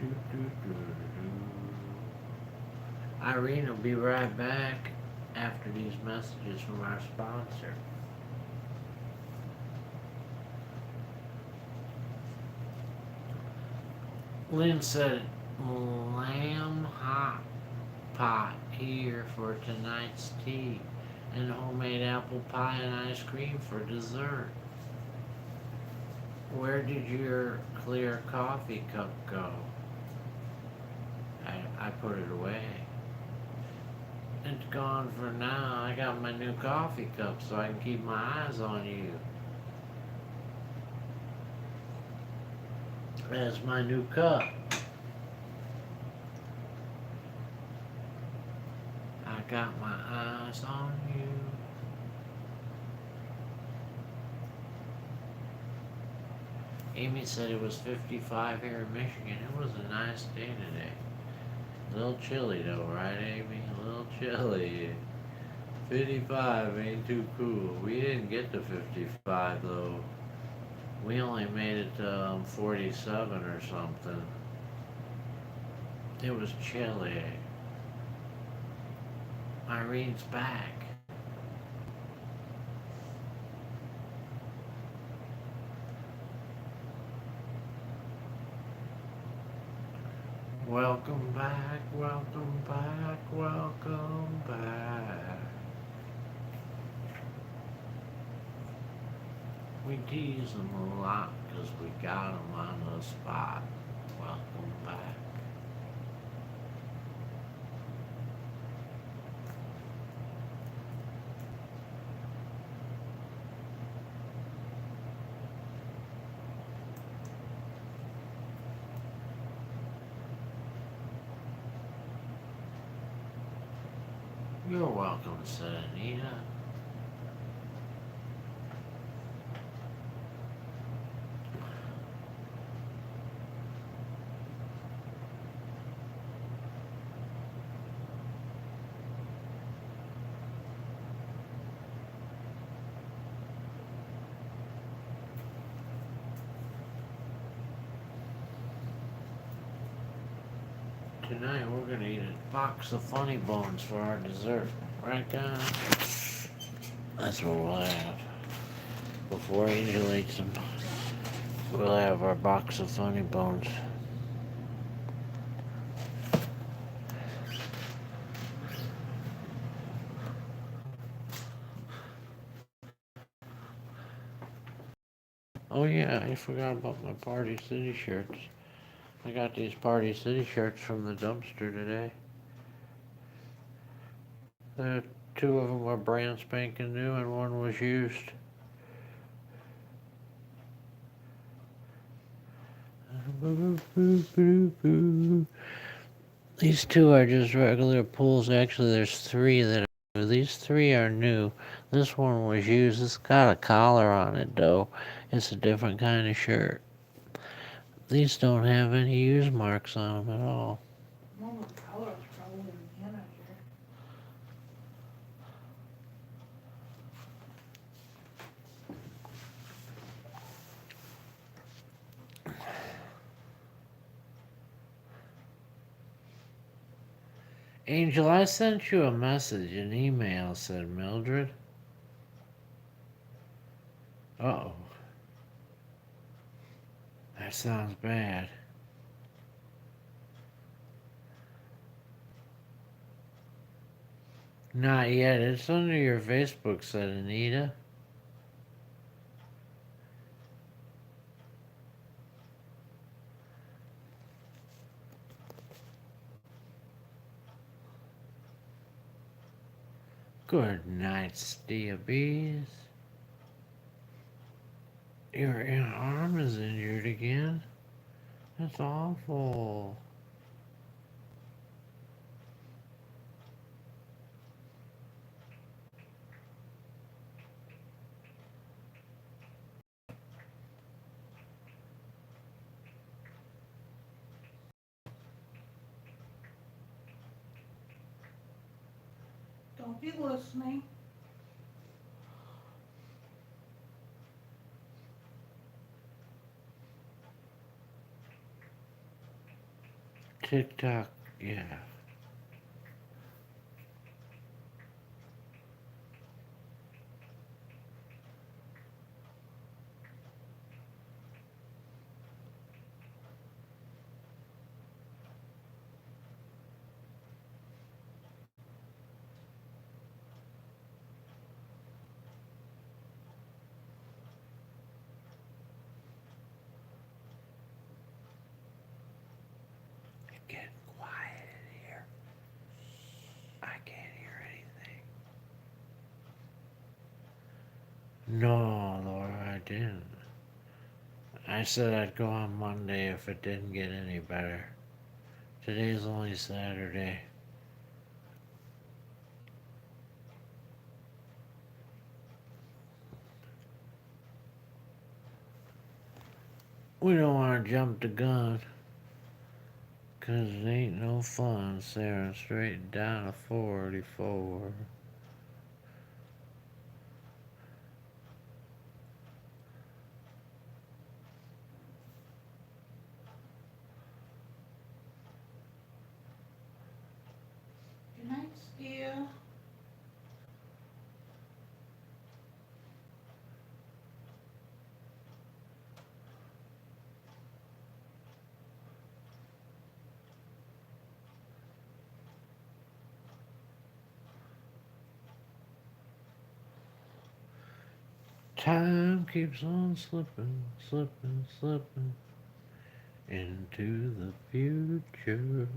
Do, do, do, do. Irene will be right back after these messages from our sponsor. Lynn said, lamb hot pot here for tonight's tea, and homemade apple pie and ice cream for dessert. Where did your clear coffee cup go? I put it away. It's gone for now. I got my new coffee cup so I can keep my eyes on you. That's my new cup. I got my eyes on you. Amy said it was 55 here in Michigan. It was a nice day today. A little chilly though, right, Amy? A little chilly. 55 ain't too cool. We didn't get to 55 though. We only made it to 47 or something. It was chilly. Irene's back. Welcome back, welcome back, welcome back. We tease them a lot because we got them on the spot. Welcome back. You're welcome, said Anita. Tonight we're gonna eat a box of funny bones for our dessert. Right, guys? That's what we'll have. Before Angel eats them, we'll have our box of funny bones. Oh yeah, I forgot about my Party City shirts. I got these Party City shirts from the dumpster today. Two of them were brand spanking new and one was used. These two are just regular pulls. Actually, there's three that are new. These three are new. This one was used. It's got a collar on it, though. It's a different kind of shirt. These don't have any use marks on them at all. Well, the color's probably in it here. Angel, I sent you a message, an email, said Mildred. Uh-oh. That sounds bad. Not yet. It's under your Facebook, said Anita. Good night, Stia Bees. Your arm is injured again? That's awful. Don't be listening. TikTok, yeah. I can't hear anything. No, Laura, I didn't. I said I'd go on Monday if it didn't get any better. Today's only Saturday. We don't want to jump the gun, 'cause it ain't no fun staring straight down a 44. Good night, Stu. Time keeps on slipping, slipping, slipping into the future.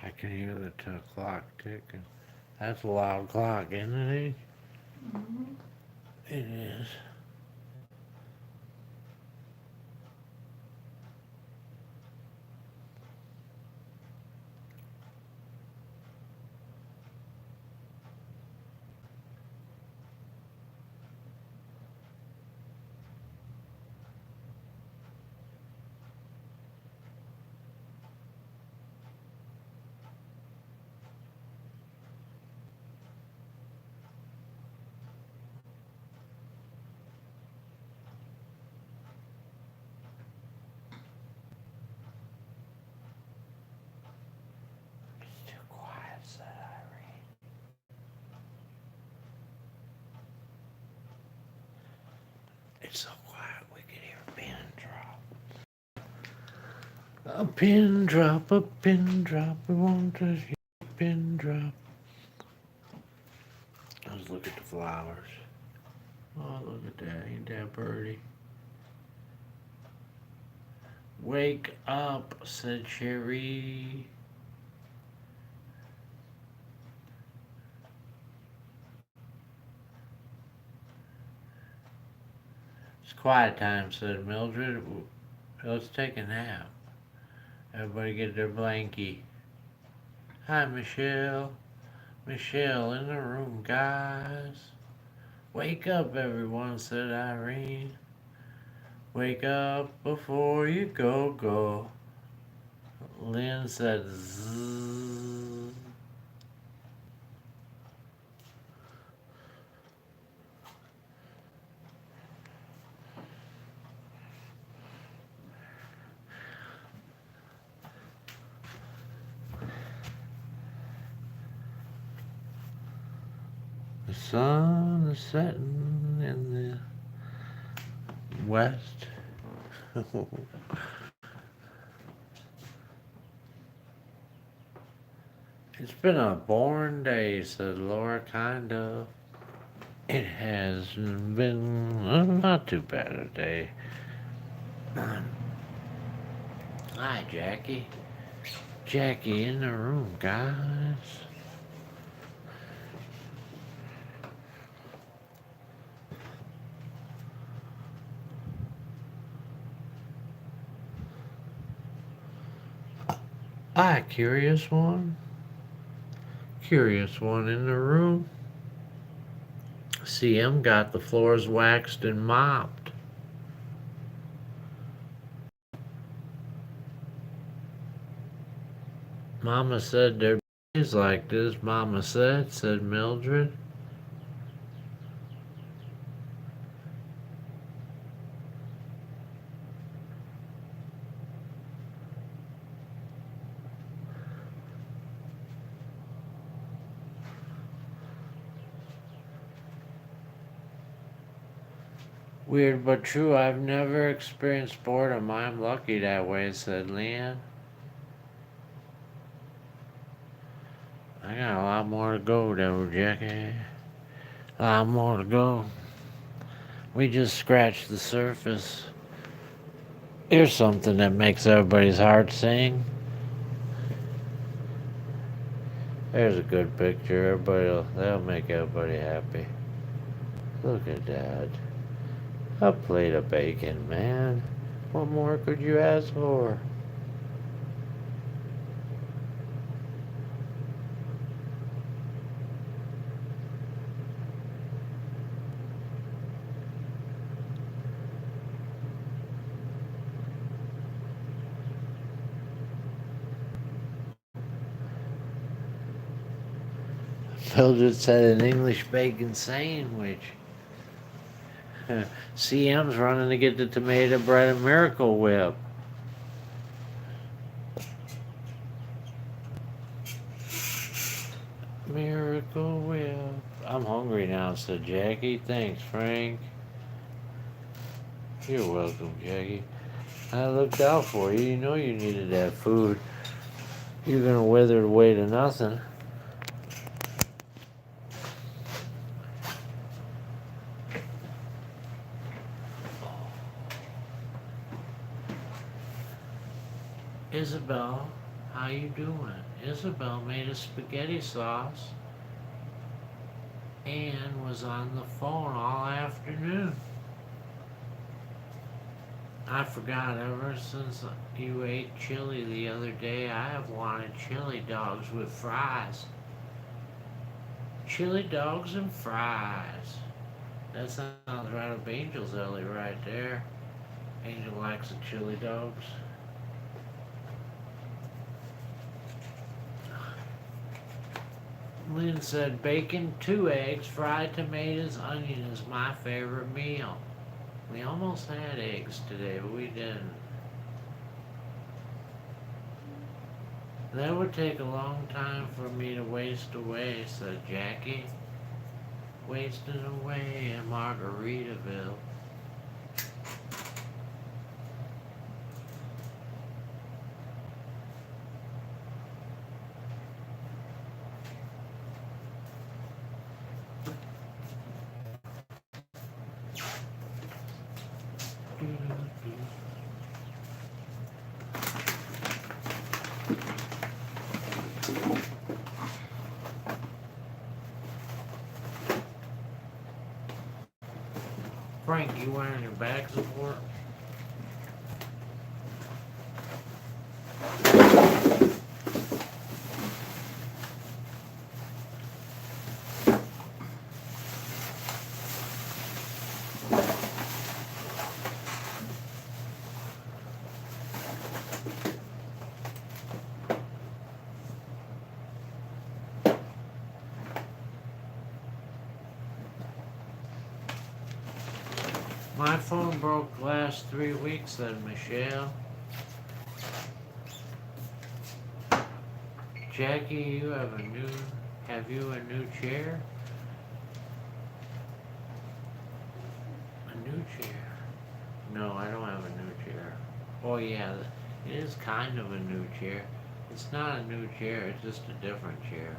I can hear the clock ticking. That's a loud clock, isn't it? Mm-hmm. It is. It's too quiet, said Irene. It's so quiet we can hear a pin drop. A pin drop, a pin drop. We want to hear a pin drop. Let's look at the flowers. Oh, look at that. Ain't that pretty? Wake up, said Cherie. It's quiet time, said Mildred. Let's take a nap. Everybody get their blankie. Hi, Michelle. Michelle in the room, guys. Wake up, everyone, said Irene. Wake up before you go. Lynn said zzz. The sun is setting in the west. It's been a boring day, said Laura, kind of. It has been not too bad a day. Hi, Jackie. Jackie in the room, guys. Hi, curious one. Curious one in the room. CM got the floors waxed and mopped. Mama said there'd be days like this, Mama said Mildred. Weird but true. I've never experienced boredom. I'm lucky that way, said Leanne. I got a lot more to go, though, Jackie. A lot more to go. We just scratched the surface. Here's something that makes everybody's heart sing. There's a good picture. That'll make everybody happy. Look at that. A plate of bacon, man. What more could you ask for? Mildred said an English bacon sandwich. CM's running to get the tomato bread and Miracle Whip. Miracle Whip. I'm hungry now, said Jackie. Thanks, Frank. You're welcome, Jackie. I looked out for you. You know you needed that food. You're gonna wither away to nothing. Isabel, how you doing? Isabel made a spaghetti sauce and was on the phone all afternoon. I forgot, ever since you ate chili the other day, I have wanted chili dogs with fries. Chili dogs and fries. That sounds right up Angel's alley right there. Angel likes the chili dogs. Lynn said bacon, 2 eggs, fried tomatoes, onion is my favorite meal. We almost had eggs today, but we didn't. That would take a long time for me to waste away, said Jackie. Wasting away in Margaritaville. Frank, you wearing your back support? My phone broke last 3 weeks, said Michelle. Jackie, have you a new chair? A new chair? No, I don't have a new chair. Oh yeah, it is kind of a new chair. It's not a new chair, it's just a different chair.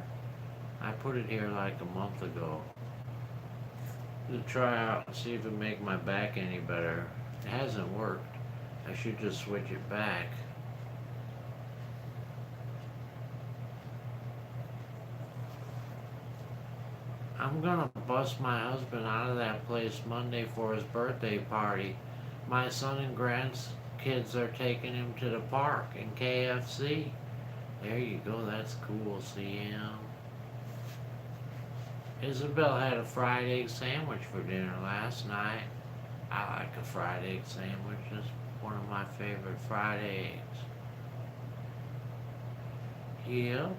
I put it here like a month ago to try out and see if it make my back any better. It hasn't worked. I should just switch it back. I'm gonna bust my husband out of that place Monday for his birthday party. My son and grandkids are taking him to the park and KFC. There you go, that's cool, CM. Isabel had a fried egg sandwich for dinner last night. I like a fried egg sandwich. It's one of my favorite fried eggs. Yep.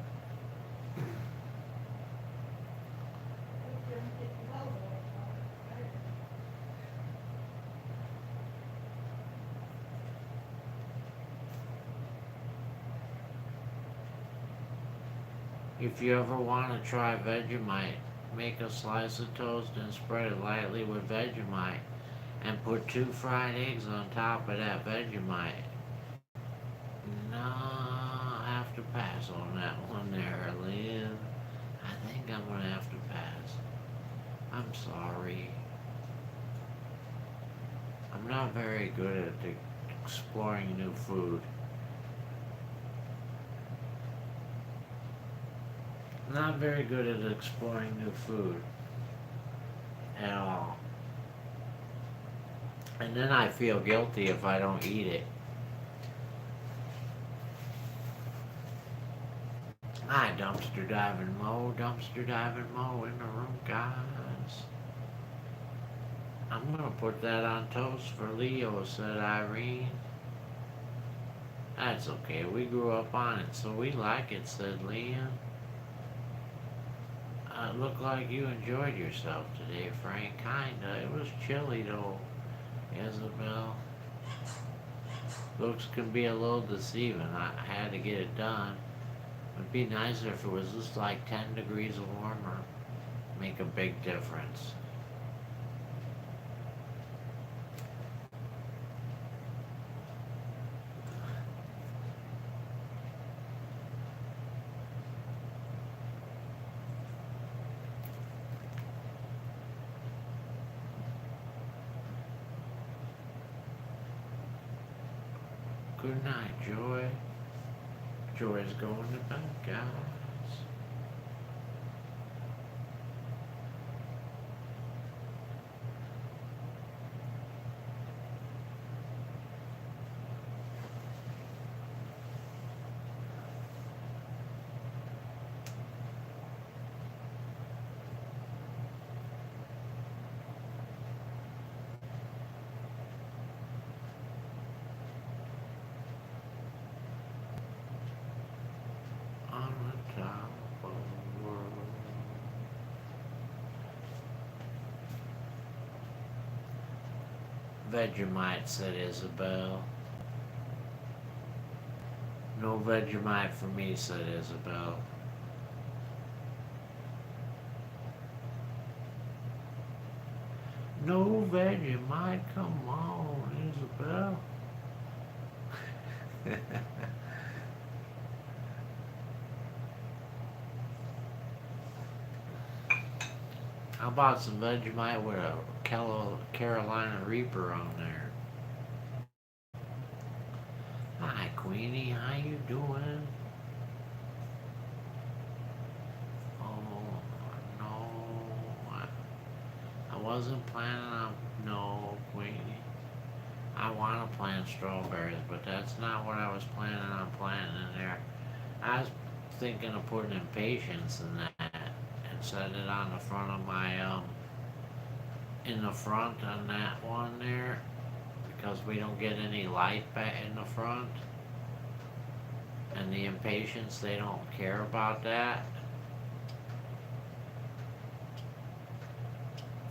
If you ever want to try Vegemite, make a slice of toast and spread it lightly with Vegemite. and put 2 fried eggs on top of that Vegemite. No, I have to pass on that one there, Lynn. I think I'm gonna have to pass. I'm sorry. I'm not very good at exploring new food. Not very good at exploring new food at all. And then I feel guilty if I don't eat it. Hi, dumpster diving Mo in the room, guys. I'm gonna put that on toast for Leo, said Irene. That's okay, we grew up on it, so we like it, said Liam. It looked like you enjoyed yourself today, Frank. Kinda. It was chilly though, Isabel. Looks can be a little deceiving. I had to get it done. It'd be nicer if it was just like 10 degrees warmer. Make a big difference. Good night, Joy. Joy's going to bed, guys. On the top of the world. Vegemite, said Isabel. No Vegemite for me, said Isabel. No Vegemite, come on, Isabel. How about some Vegemite with a Carolina Reaper on there? Hi, Queenie, how you doing? Oh, no, I wasn't planning on, no, Queenie. I want to plant strawberries, but that's not what I was planning on planting in there. I was thinking of putting impatiens in that and set it on the front of my, in the front on that one there, because we don't get any light back in the front. And the impatiens, they don't care about that.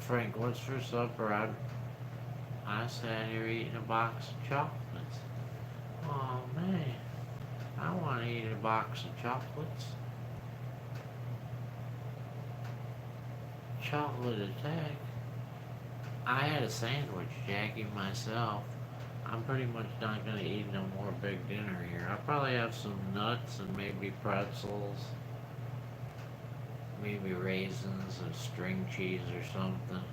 Frank, what's for supper? I sat here eating a box of chocolates. Oh man, I want to eat a box of chocolates. Chocolate attack. I had a sandwich, Jackie, myself. I'm pretty much not gonna eat no more big dinner here. I'll probably have some nuts and maybe pretzels. Maybe raisins and string cheese or something.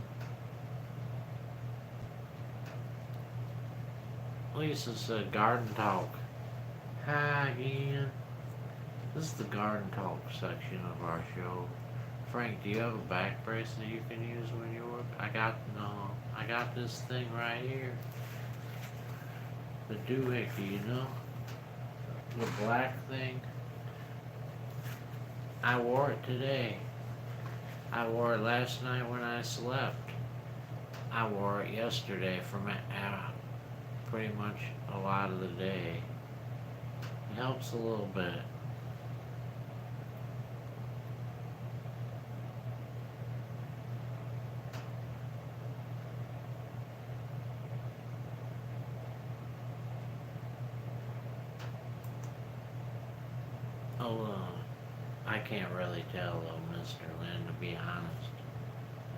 Lisa said garden talk. Hi again. This is the garden talk section of our show. Frank, do you have a back brace that you can use when you work? I got this thing right here. The doohickey, you know? The black thing. I wore it today. I wore it last night when I slept. I wore it yesterday for pretty much a lot of the day. It helps a little bit. Oh, I can't really tell though, Mr. Lynn, to be honest.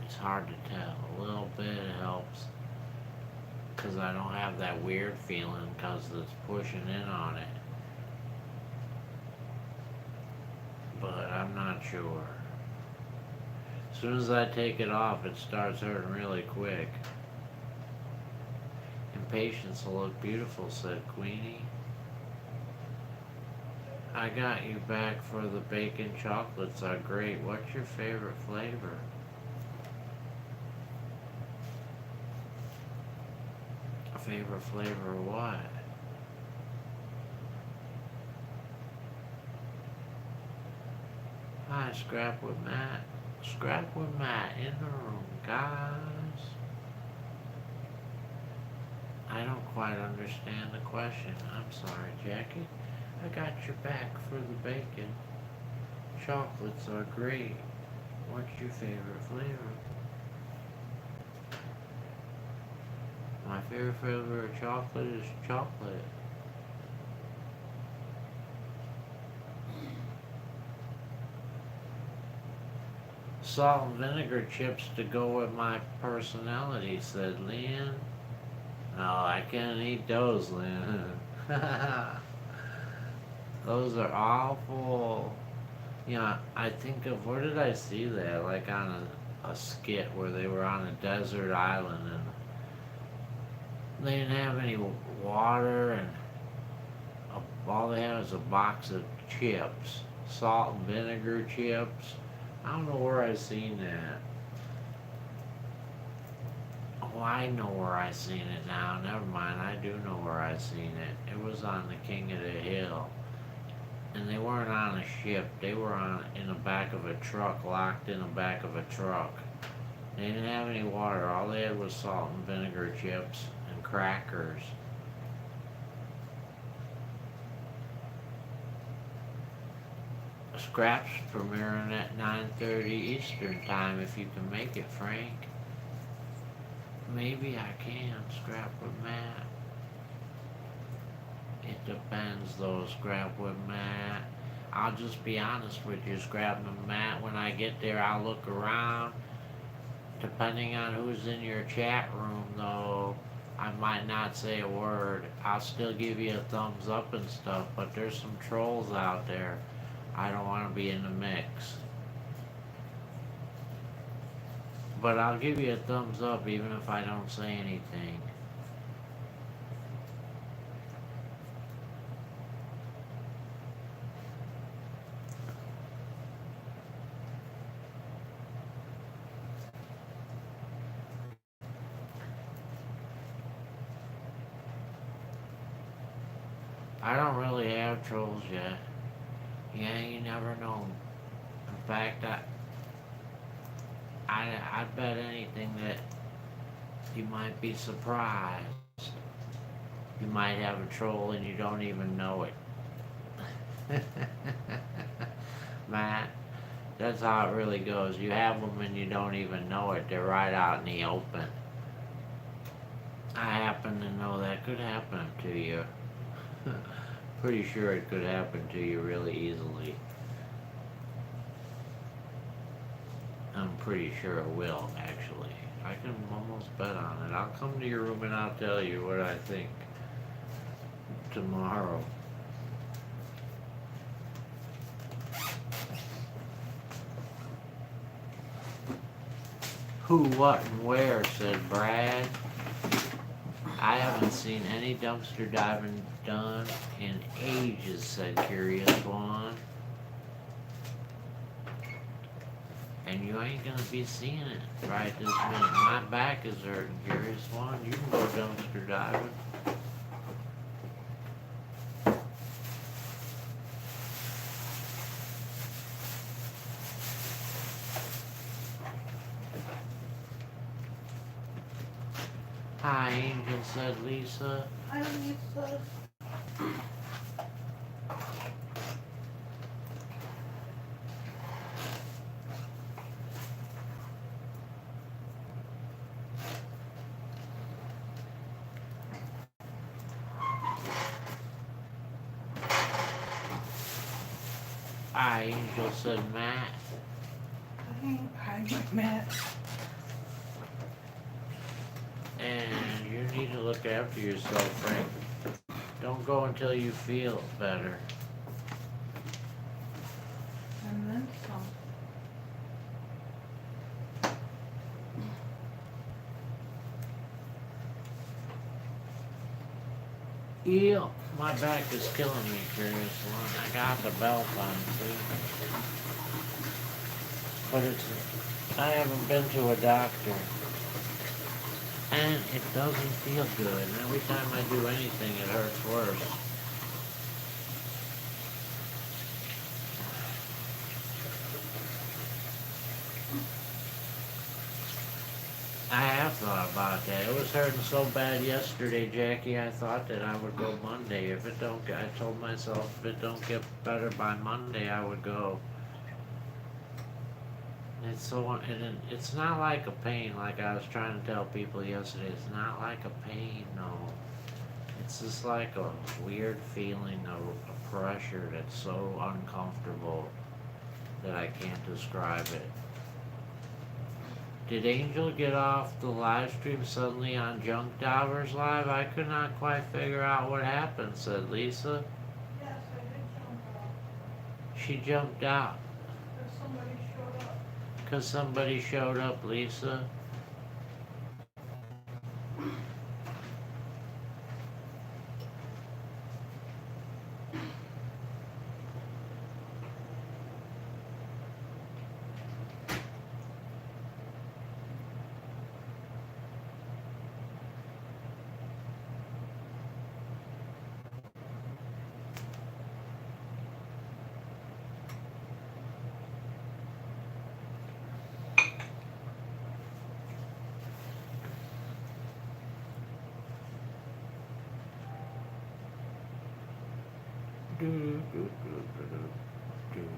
It's hard to tell. A little bit helps. Because I don't have that weird feeling because it's pushing in on it. But I'm not sure. As soon as I take it off, it starts hurting really quick. Impatience will look beautiful, said Queenie. I got you back for the bacon chocolates are great. What's your favorite flavor? Favorite flavor of what? Hi, Scrap with Matt. Scrap with Matt in the room, guys. I don't quite understand the question. I'm sorry, Jackie. I got your back for the bacon. Chocolates are great. What's your favorite flavor? My favorite flavor of chocolate is chocolate. Salt and vinegar chips to go with my personality, said Lynn. No, I can't eat those, Lynn. Those are awful. You know, I think of, where did I see that? Like on a skit where they were on a desert island and they didn't have any water and all they had was a box of chips. Salt and vinegar chips. I don't know where I seen that. Oh, I know where I seen it now. Never mind, I do know where I seen it. It was on the King of the Hill. And they weren't on a ship. They were in the back of a truck, locked in the back of a truck. They didn't have any water. All they had was salt and vinegar chips and crackers. Scraps premiering at 9:30 Eastern time if you can make it, Frank. Maybe I can, Scrap with Matt. It depends though, Scrap with Matt. I'll just be honest with you, Scrap with Matt. When I get there, I'll look around. Depending on who's in your chat room though, I might not say a word. I'll still give you a thumbs up and stuff, but there's some trolls out there. I don't want to be in the mix. But I'll give you a thumbs up even if I don't say anything. I don't really have trolls yet. Yeah, you never know. In fact, I bet anything that you might be surprised. You might have a troll and you don't even know it. Matt, that's how it really goes. You have them and you don't even know it. They're right out in the open. I happen to know that could happen to you. Pretty sure it could happen to you really easily. I'm pretty sure it will, actually. I can almost bet on it. I'll come to your room and I'll tell you what I think tomorrow. Who, what, and where, said Brad. I haven't seen any dumpster diving done in ages, said Curious One. And you ain't gonna be seeing it right this minute. My back is hurting, Curious One. You can go dumpster diving. Hi, Angel, said Lisa. I don't need the. Hi, Angel, said Matt. Hi, Matt. And you need to look after yourself, Frank. Don't go until you feel better. And then some. Ew, my back is killing me, Curious One. I got the belt on, too. But I haven't been to a doctor. And it doesn't feel good. And every time I do anything, it hurts worse. I have thought about that. It was hurting so bad yesterday, Jackie. I thought that I would go Monday. If it don't get, I told myself if it don't get better by Monday, I would go. It's so, and it's not like a pain, like I was trying to tell people yesterday. It's not like a pain, no. It's just like a weird feeling of a pressure that's so uncomfortable that I can't describe it. Did Angel get off the live stream suddenly on Junk Divers Live? I could not quite figure out what happened, said Lisa. Yes, I did jump off. She jumped out. But somebody showed up. 'Cause somebody showed up, Lisa. Do, do, do, do, do, do.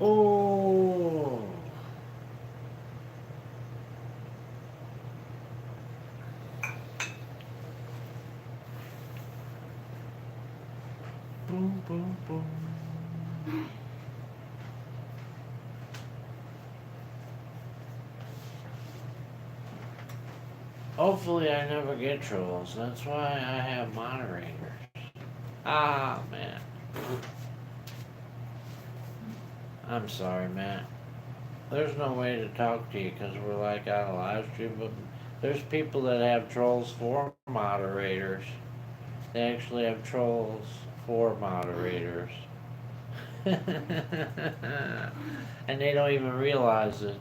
Oh. Boom, boom, boom. Hopefully I never get trolls. That's why I have moderators. Ah, man. I'm sorry, Matt. There's no way to talk to you because we're like on a live stream, but there's people that have trolls for moderators. They actually have trolls for moderators. And they don't even realize it.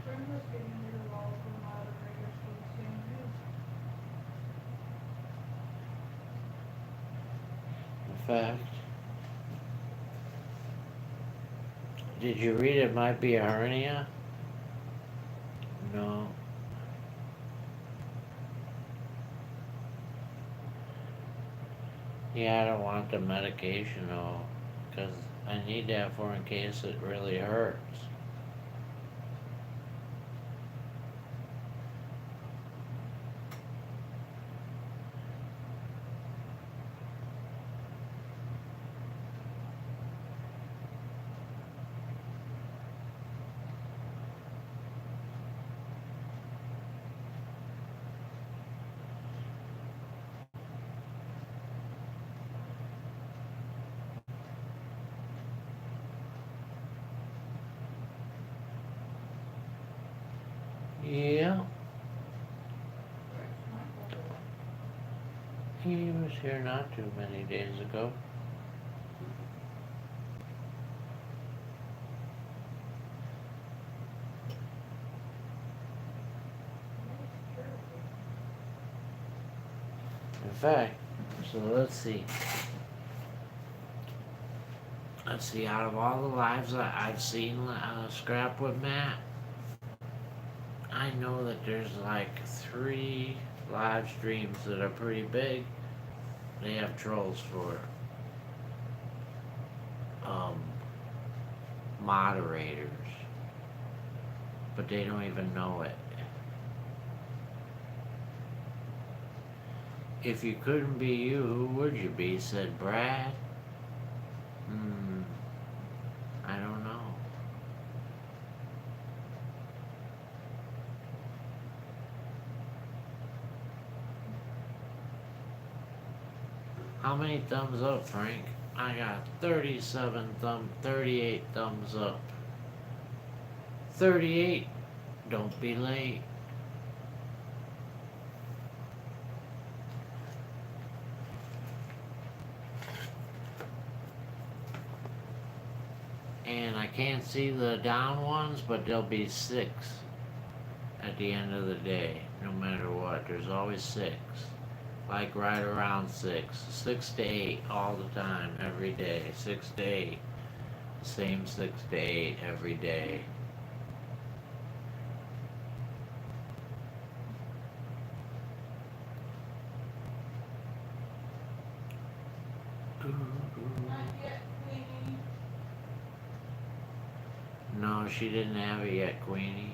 Brenda's getting rid of all of the moderators for the same reason. In fact, did you read it might be a hernia? No. Yeah, I don't want the medication though, because I need that for in case it really hurts. Yeah, he was here not too many days ago. In fact, so let's see. Let's see, out of all the lives I've seen Scrap with Matt, I know that there's like 3 live streams that are pretty big. They have trolls for it. um, moderators, but they don't even know it. If you couldn't be you, who would you be? Said Brad. I don't know. How many thumbs up, Frank? I got 38 thumbs up. 38. Don't be late. And I can't see the down ones, but there'll be 6 at the end of the day, no matter what. There's always 6. Like right around 6. 6 to 8 all the time, every day. 6 to 8. Same 6 to 8 every day. No, she didn't have it yet, Queenie.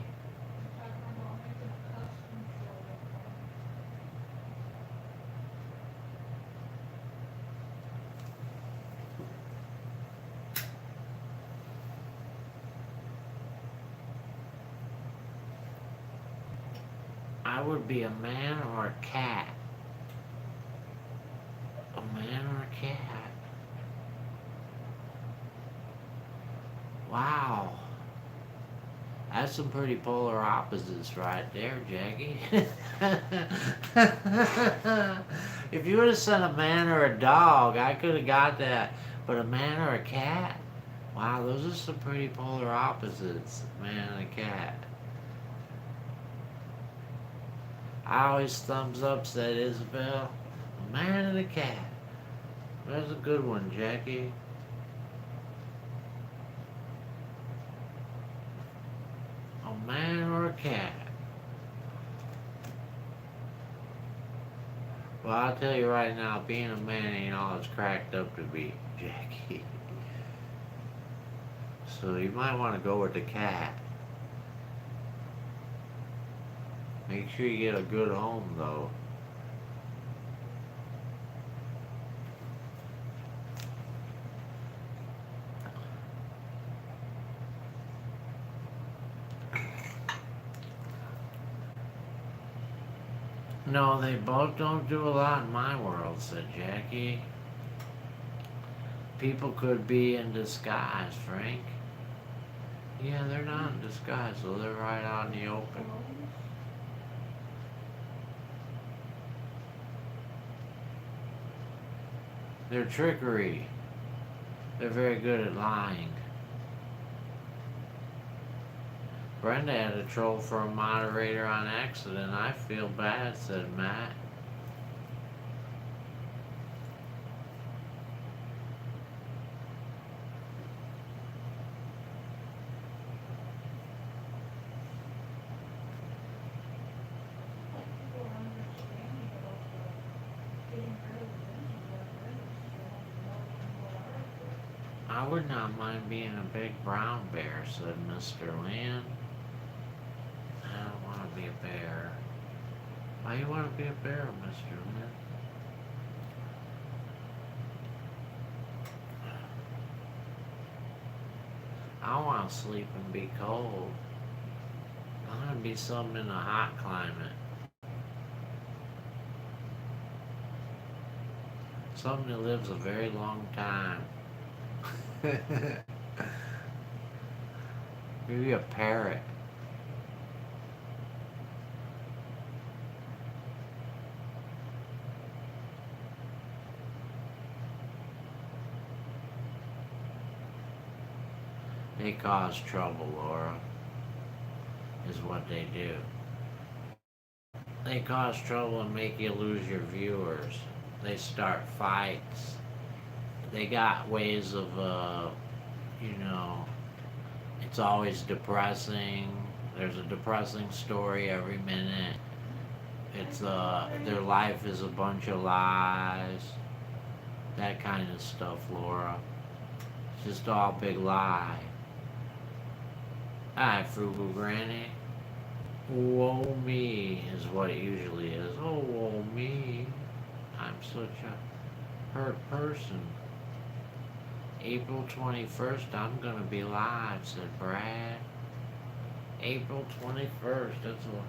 I would be a man or a cat. A man or a cat. Wow. That's some pretty polar opposites right there, Jackie. If you would have said a man or a dog, I could have got that. But a man or a cat? Wow, those are some pretty polar opposites. A man and a cat. I always thumbs up, said Isabel. A man and a cat. That's a good one, Jackie. A man or a cat? Well, I'll tell you right now, being a man ain't all it's cracked up to be, Jackie. So you might want to go with the cat. Make sure you get a good home, though. No, they both don't do a lot in my world, said Jackie. People could be in disguise, Frank. Yeah, they're not in disguise, so they're right out in the open. They're trickery. They're very good at lying. Brenda had to troll for a moderator on accident. I feel bad, said Matt. I would not mind being a big brown bear, said Mr. Land. I don't want to be a bear. Why you want to be a bear, Mr. Land? I want to sleep and be cold. I want to be something in a hot climate. Something that lives a very long time. Maybe a parrot. They cause trouble, Laura, is what they do. They cause trouble and make you lose your viewers. They start fights. They got ways of, it's always depressing. There's a depressing story every minute. It's, their life is a bunch of lies. That kind of stuff, Laura. Just all big lie. Hi, Frugal Granny. Woe me is what it usually is. Oh, woe me. I'm such a hurt person. April 21st, I'm gonna be live, said Brad. April 21st, that's what.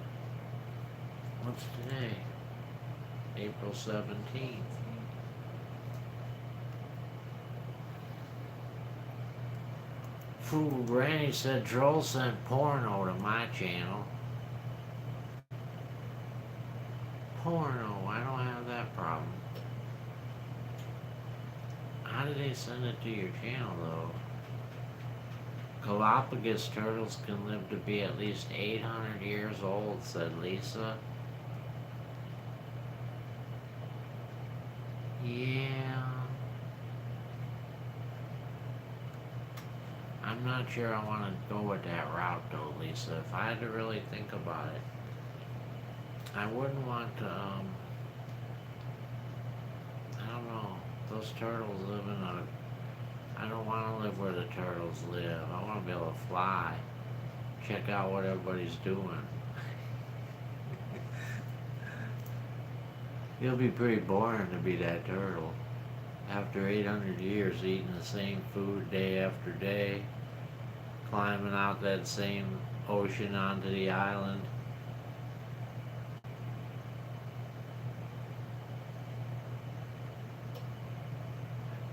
What's today? April 17th. Frugal Granny said Troll sent porno to my channel. Porno, I don't have that problem. How did they send it to your channel though? Galapagos turtles can live to be at least 800 years old, said Lisa. Yeah. I'm not sure I want to go with that route though, Lisa. If I had to really think about it, I wouldn't want to, I don't know. Those turtles live in a, I don't want to live where the turtles live. I want to be able to fly. Check out what everybody's doing. It'll be pretty boring to be that turtle. After 800 years eating the same food day after day, climbing out that same ocean onto the island.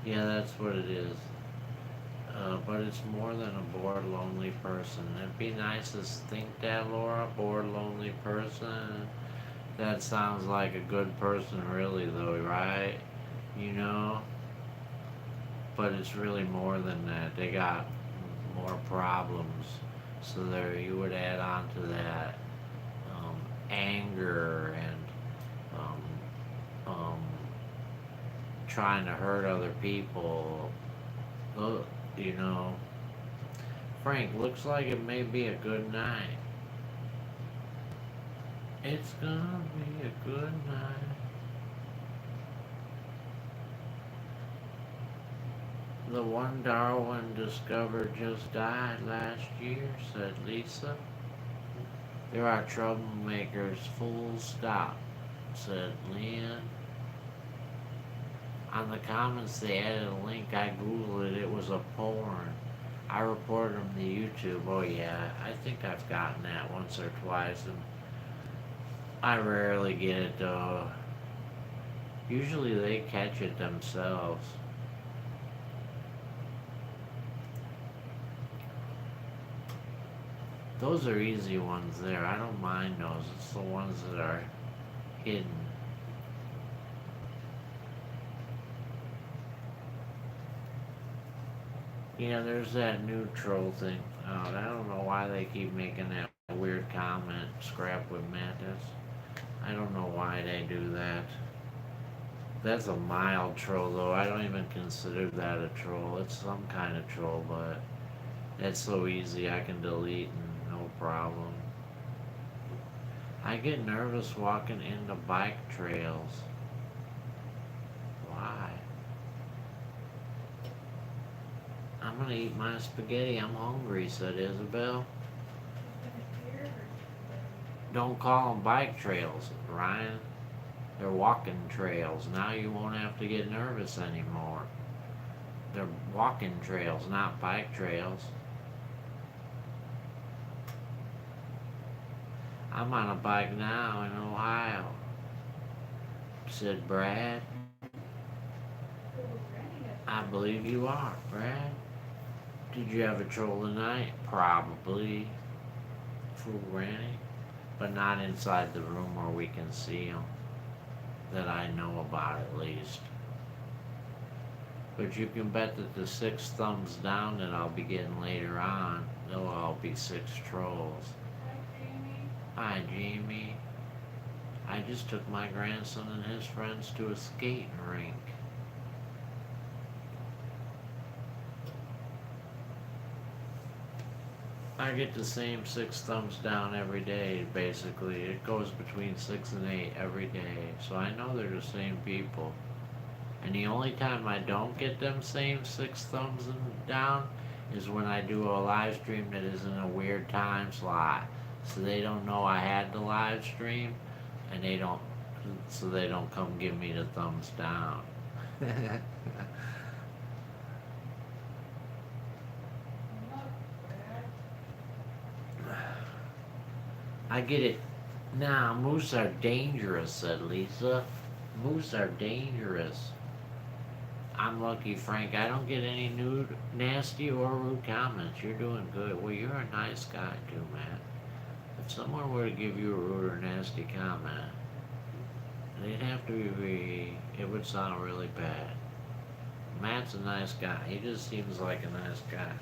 Yeah, that's what it is. But it's more than a bored, lonely person. It'd be nice to think that, Laura. Bored, lonely person. That sounds like a good person, really, though, right? You know? But it's really more than that. They got more problems. So there, you would add on to that anger and um, trying to hurt other people. Look, you know, Frank, looks like it may be a good night. It's gonna be a good night. The one Darwin discovered just died last year, said Lisa. There are troublemakers, full stop, said Leanne. On the comments, they added a link. I googled it. It was a porn. I reported them to YouTube. Oh yeah, I think I've gotten that once or twice, and I rarely get it though. Usually they catch it themselves. Those are easy ones there. I don't mind those. It's the ones that are hidden. Yeah, there's that new troll thing out. I don't know why they keep making that weird comment, Scrap with Madness. I don't know why they do that. That's a mild troll though. I don't even consider that a troll. It's some kind of troll, but it's so easy I can delete and no problem. I get nervous walking into bike trails. Why? I'm gonna eat my spaghetti. I'm hungry, said Isabel. Don't call them bike trails, Ryan. They're walking trails. Now you won't have to get nervous anymore. They're walking trails, not bike trails. I'm on a bike now in Ohio, said Brad. I believe you are, Brad. Did you have a troll tonight? Probably. Fool Granny. But not inside the room where we can see them. That I know about at least. But you can bet that the 6 thumbs down that I'll be getting later on, they'll all be 6 trolls. Hi, Jamie. I just took my grandson and his friends to a skating rink. I get the same 6 thumbs down every day, basically. It goes between 6 and 8 every day. So I know they're the same people. And the only time I don't get them same 6 thumbs down is when I do a live stream that is in a weird time slot. So they don't know I had the live stream, and they don't come give me the thumbs down. I get it. Nah, moose are dangerous, said Lisa. Moose are dangerous. I'm lucky, Frank. I don't get any nude, nasty or rude comments. You're doing good. Well, you're a nice guy too, Matt. If someone were to give you a rude or nasty comment, they'd have to be. It would sound really bad. Matt's a nice guy. He just seems like a nice guy.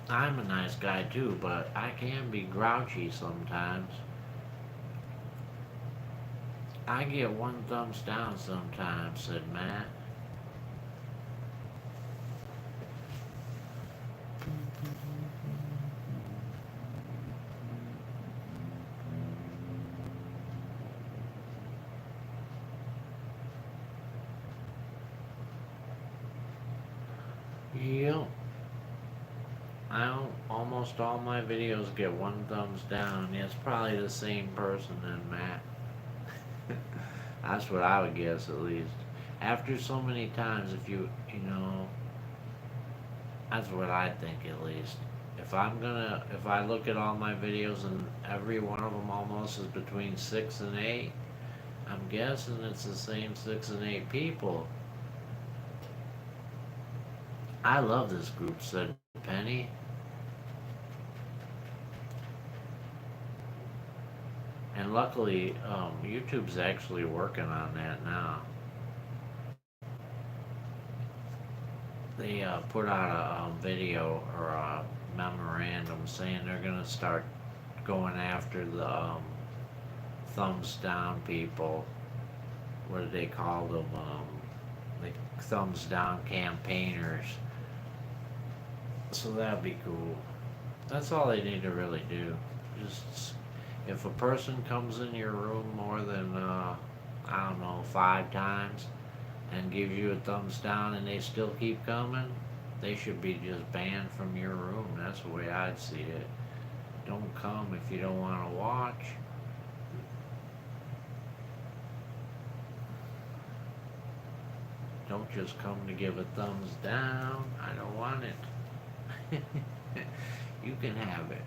I'm a nice guy too, but I can be grouchy sometimes. I get 1 thumbs down sometimes, said Matt. Yep. I don't, almost all my videos get 1 thumbs down. Yeah, it's probably the same person then, Matt. That's what I would guess at least. After so many times, you know, that's what I think at least. If I look at all my videos and every one of them almost is between 6 and 8, I'm guessing it's the same 6 and 8 people. I love this group, said Penny. And luckily, YouTube's actually working on that now. They put out a video or a memorandum saying they're going to start going after the thumbs down people. What do they call them? The thumbs down campaigners. So that'd be cool. That's all they need to really do. Just if a person comes in your room more than I don't know 5 times and gives you a thumbs down and they still keep coming, they should be just banned from your room. That's the way I'd see it. Don't come if you don't want to watch. Don't just come to give a thumbs down. I don't want it. You can have it.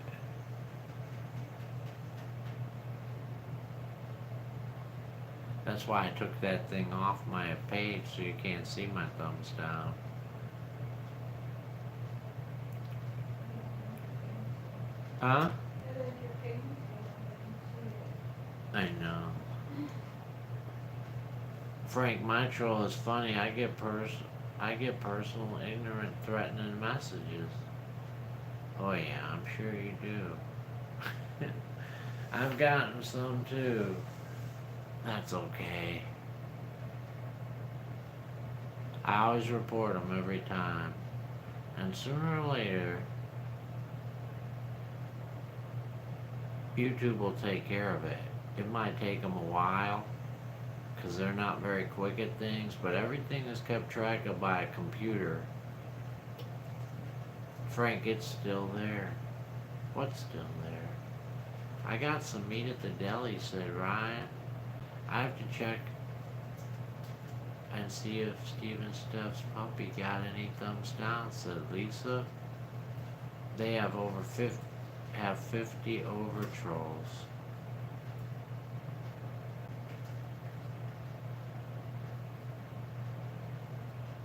That's why I took that thing off my page so you can't see my thumbs down. Huh? I know. Frank, my troll is funny. I get personal, ignorant, threatening messages. Oh yeah, I'm sure you do. I've gotten some too. That's okay. I always report them every time. And sooner or later, YouTube will take care of it. It might take them a while, because they're not very quick at things, but everything is kept track of by a computer. Frank, it's still there. What's still there? I got some meat at the deli, said Ryan. I have to check and see if Steve and Steph's puppy got any thumbs down, said Lisa. They have 50 over trolls.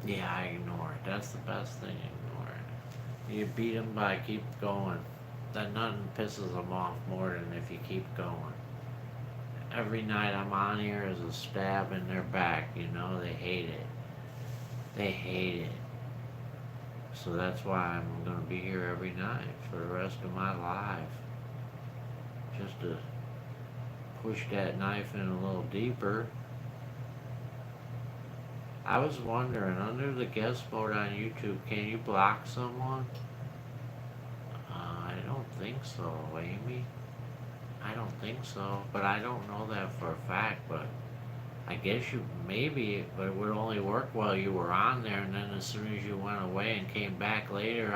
Yeah, I ignore it. That's the best thing, ignore it. You beat them by keep going. That nothing pisses them off more than if you keep going. Every night I'm on here is a stab in their back, you know, they hate it. They hate it. So that's why I'm going to be here every night for the rest of my life. Just to push that knife in a little deeper. I was wondering, under the guest mode on YouTube, can you block someone? I don't think so, Amy. I don't think so, but I don't know that for a fact, but I guess you maybe, but it would only work while you were on there, and then as soon as you went away and came back later,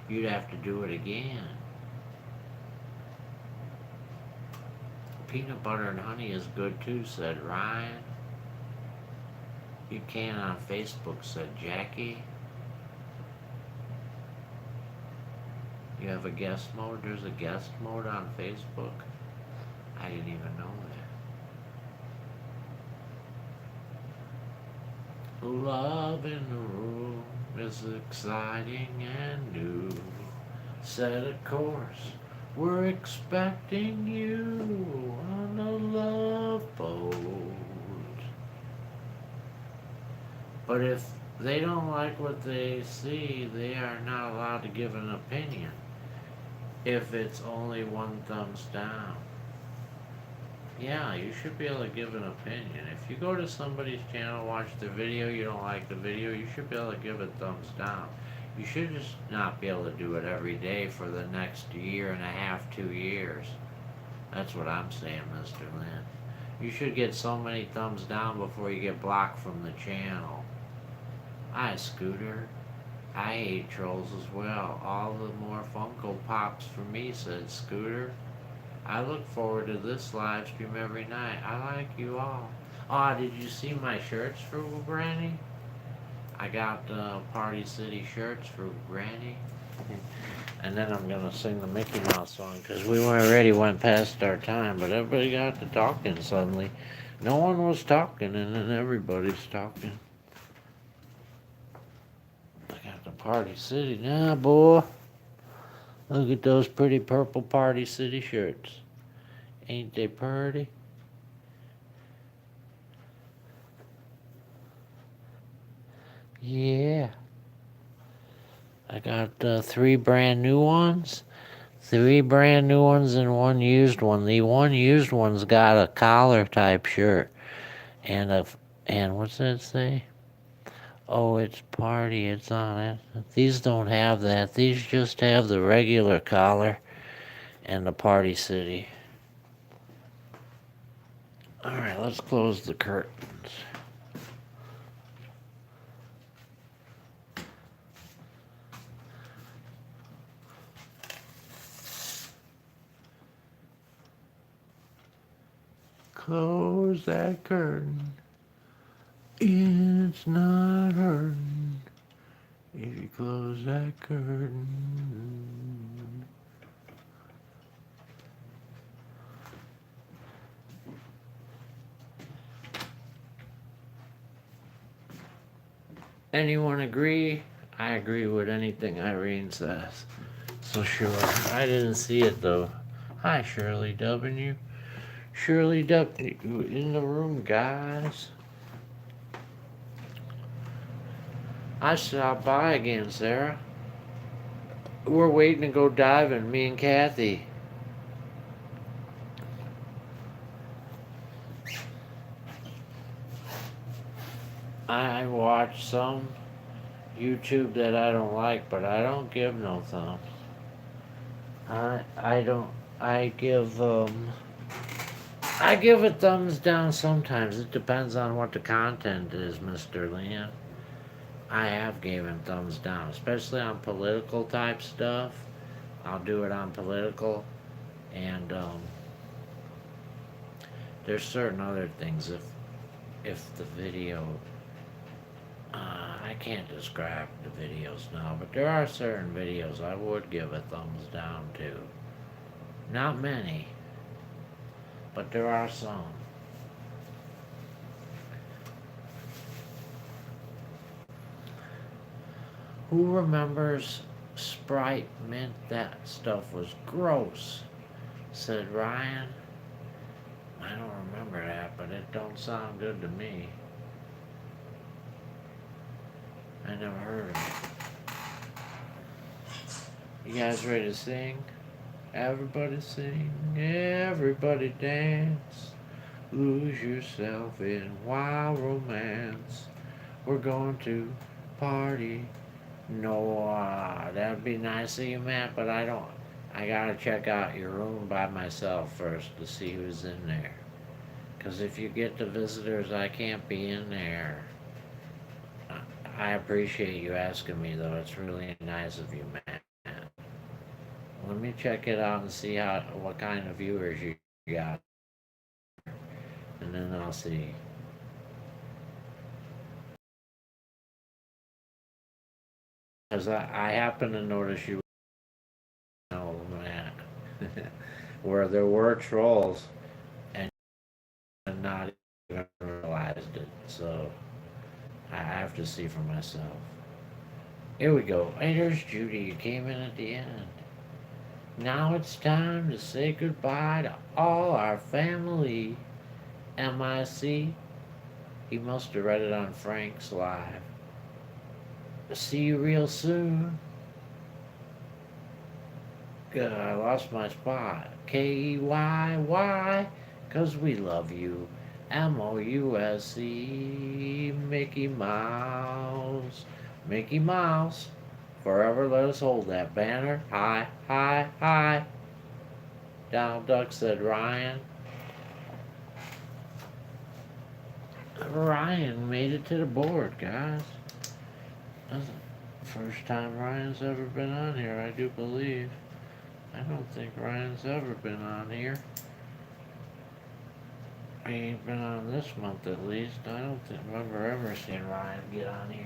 you'd have to do it again. Peanut butter and honey is good too, said Ryan. You can on Facebook, said Jackie. You have a guest mode? There's a guest mode on Facebook? I didn't even know that. Love in the room is exciting and new. Said of course, we're expecting you on a love boat. But if they don't like what they see, they are not allowed to give an opinion if it's only one thumbs down. Yeah, you should be able to give an opinion. If you go to somebody's channel, watch the video, you don't like the video, you should be able to give it thumbs down. You should just not be able to do it every day for the next year and a half, 2 years. That's what I'm saying, Mr. Lynn. You should get so many thumbs down before you get blocked from the channel. Hi, Scooter. I hate trolls as well. All the more Funko Pops for me, said Scooter. I look forward to this live stream every night. I like you all. Oh, did you see my shirts for Granny? I got Party City shirts for Granny. And then I'm going to sing the Mickey Mouse song because we already went past our time, but everybody got to talking suddenly. No one was talking, and then everybody's talking. I got the Party City now, boy. Look at those pretty purple Party City shirts. Ain't they pretty? Yeah. I got 3 brand new ones. 3 brand new ones and 1 used one. The 1 used one's got a collar type shirt. And what's that say? Oh, it's party, it's on it. These don't have that. These just have the regular collar and the Party City. Alright, let's close the curtains. Close that curtain. It's not hurting if you close that curtain. Anyone agree? I agree with anything Irene says. So sure. I didn't see it though. Hi, Shirley W. Shirley W. in the room, guys. I stopped by again, Sarah. We're waiting to go diving, me and Kathy. I watch some YouTube that I don't like, but I don't give no thumbs. I don't. I give a thumbs down sometimes. It depends on what the content is, Mr. Liam. I have given thumbs down, especially on political type stuff. I'll do it on political, and there's certain other things. If the video, I can't describe the videos now, but there are certain videos I would give a thumbs down to. Not many, but there are some. Who remembers Sprite Mint? That stuff was gross, said Ryan. I don't remember that, but it don't sound good to me. I never heard of it. You guys ready to sing? Everybody sing, everybody dance. Lose yourself in wild romance. We're going to party. No, that'd be nice of you, Matt, but I don't. I gotta check out your room by myself first to see who's in there. 'Cause if you get the visitors, I can't be in there. I appreciate you asking me, though. It's really nice of you, Matt. Let me check it out and see what kind of viewers you got, and then I'll see. Cause I happen to notice you know, Matt, where there were trolls and not even realized it. So I have to see for myself. Here we go. Hey, there's Judy. You came in at the end. Now it's time to say goodbye to all our family. MIC. He must have read it on Frank's live. See you real soon. Good, I lost my spot. KEYY, 'cause we love you. MOUSE, Mickey Mouse. Mickey Mouse. Forever let us hold that banner. Hi, hi, hi. Donald Duck said Ryan. Ryan made it to the board, guys. That's the first time Ryan's ever been on here, I do believe. I don't think Ryan's ever been on here. He ain't been on this month at least. I don't remember ever seeing Ryan get on here.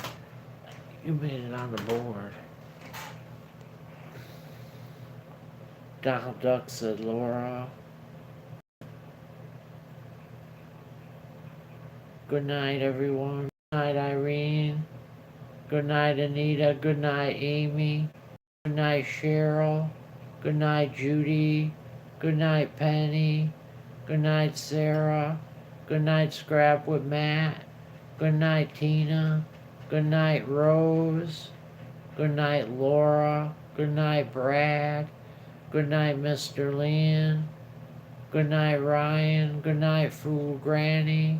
You made it on the board. Donald Duck said Laura. Good night, everyone. Good night, Irene. Good night, Anita. Good night, Amy. Good night, Cheryl. Good night, Judy. Good night, Penny. Good night, Sarah. Good night, Scrap with Matt. Good night, Tina. Good night, Rose. Good night, Laura. Good night, Brad. Good night, Mr. Lynn. Good night, Ryan. Good night, Fool Granny.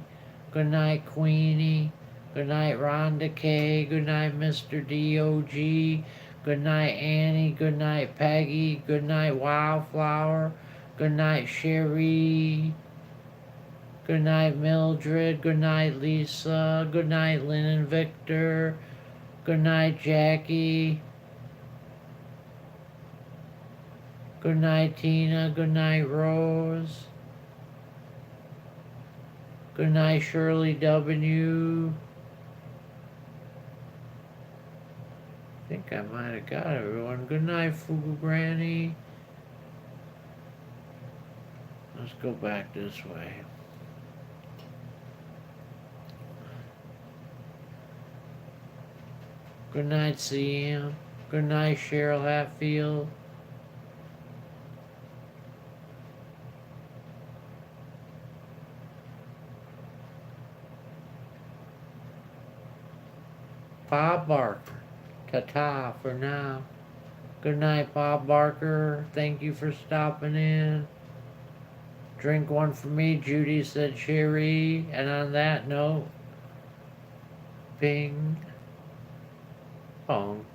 Good night, Queenie. Good night, Rhonda K. Good night, Mr. DOG. Good night, Annie. Good night, Peggy. Good night, Wildflower. Good night, Sherry. Good night, Mildred. Good night, Lisa. Good night, Lynn and Victor. Good night, Jackie. Good night, Tina. Good night, Rose. Good night, Shirley W. I think I might have got everyone. Good night, Fugu Granny. Let's go back this way. Good night, CM. Good night, Cheryl Hatfield. Bob Barker. Ta-ta for now. Good night, Bob Barker. Thank you for stopping in. Drink one for me, Judy said Sherry. And on that note, bing, bong.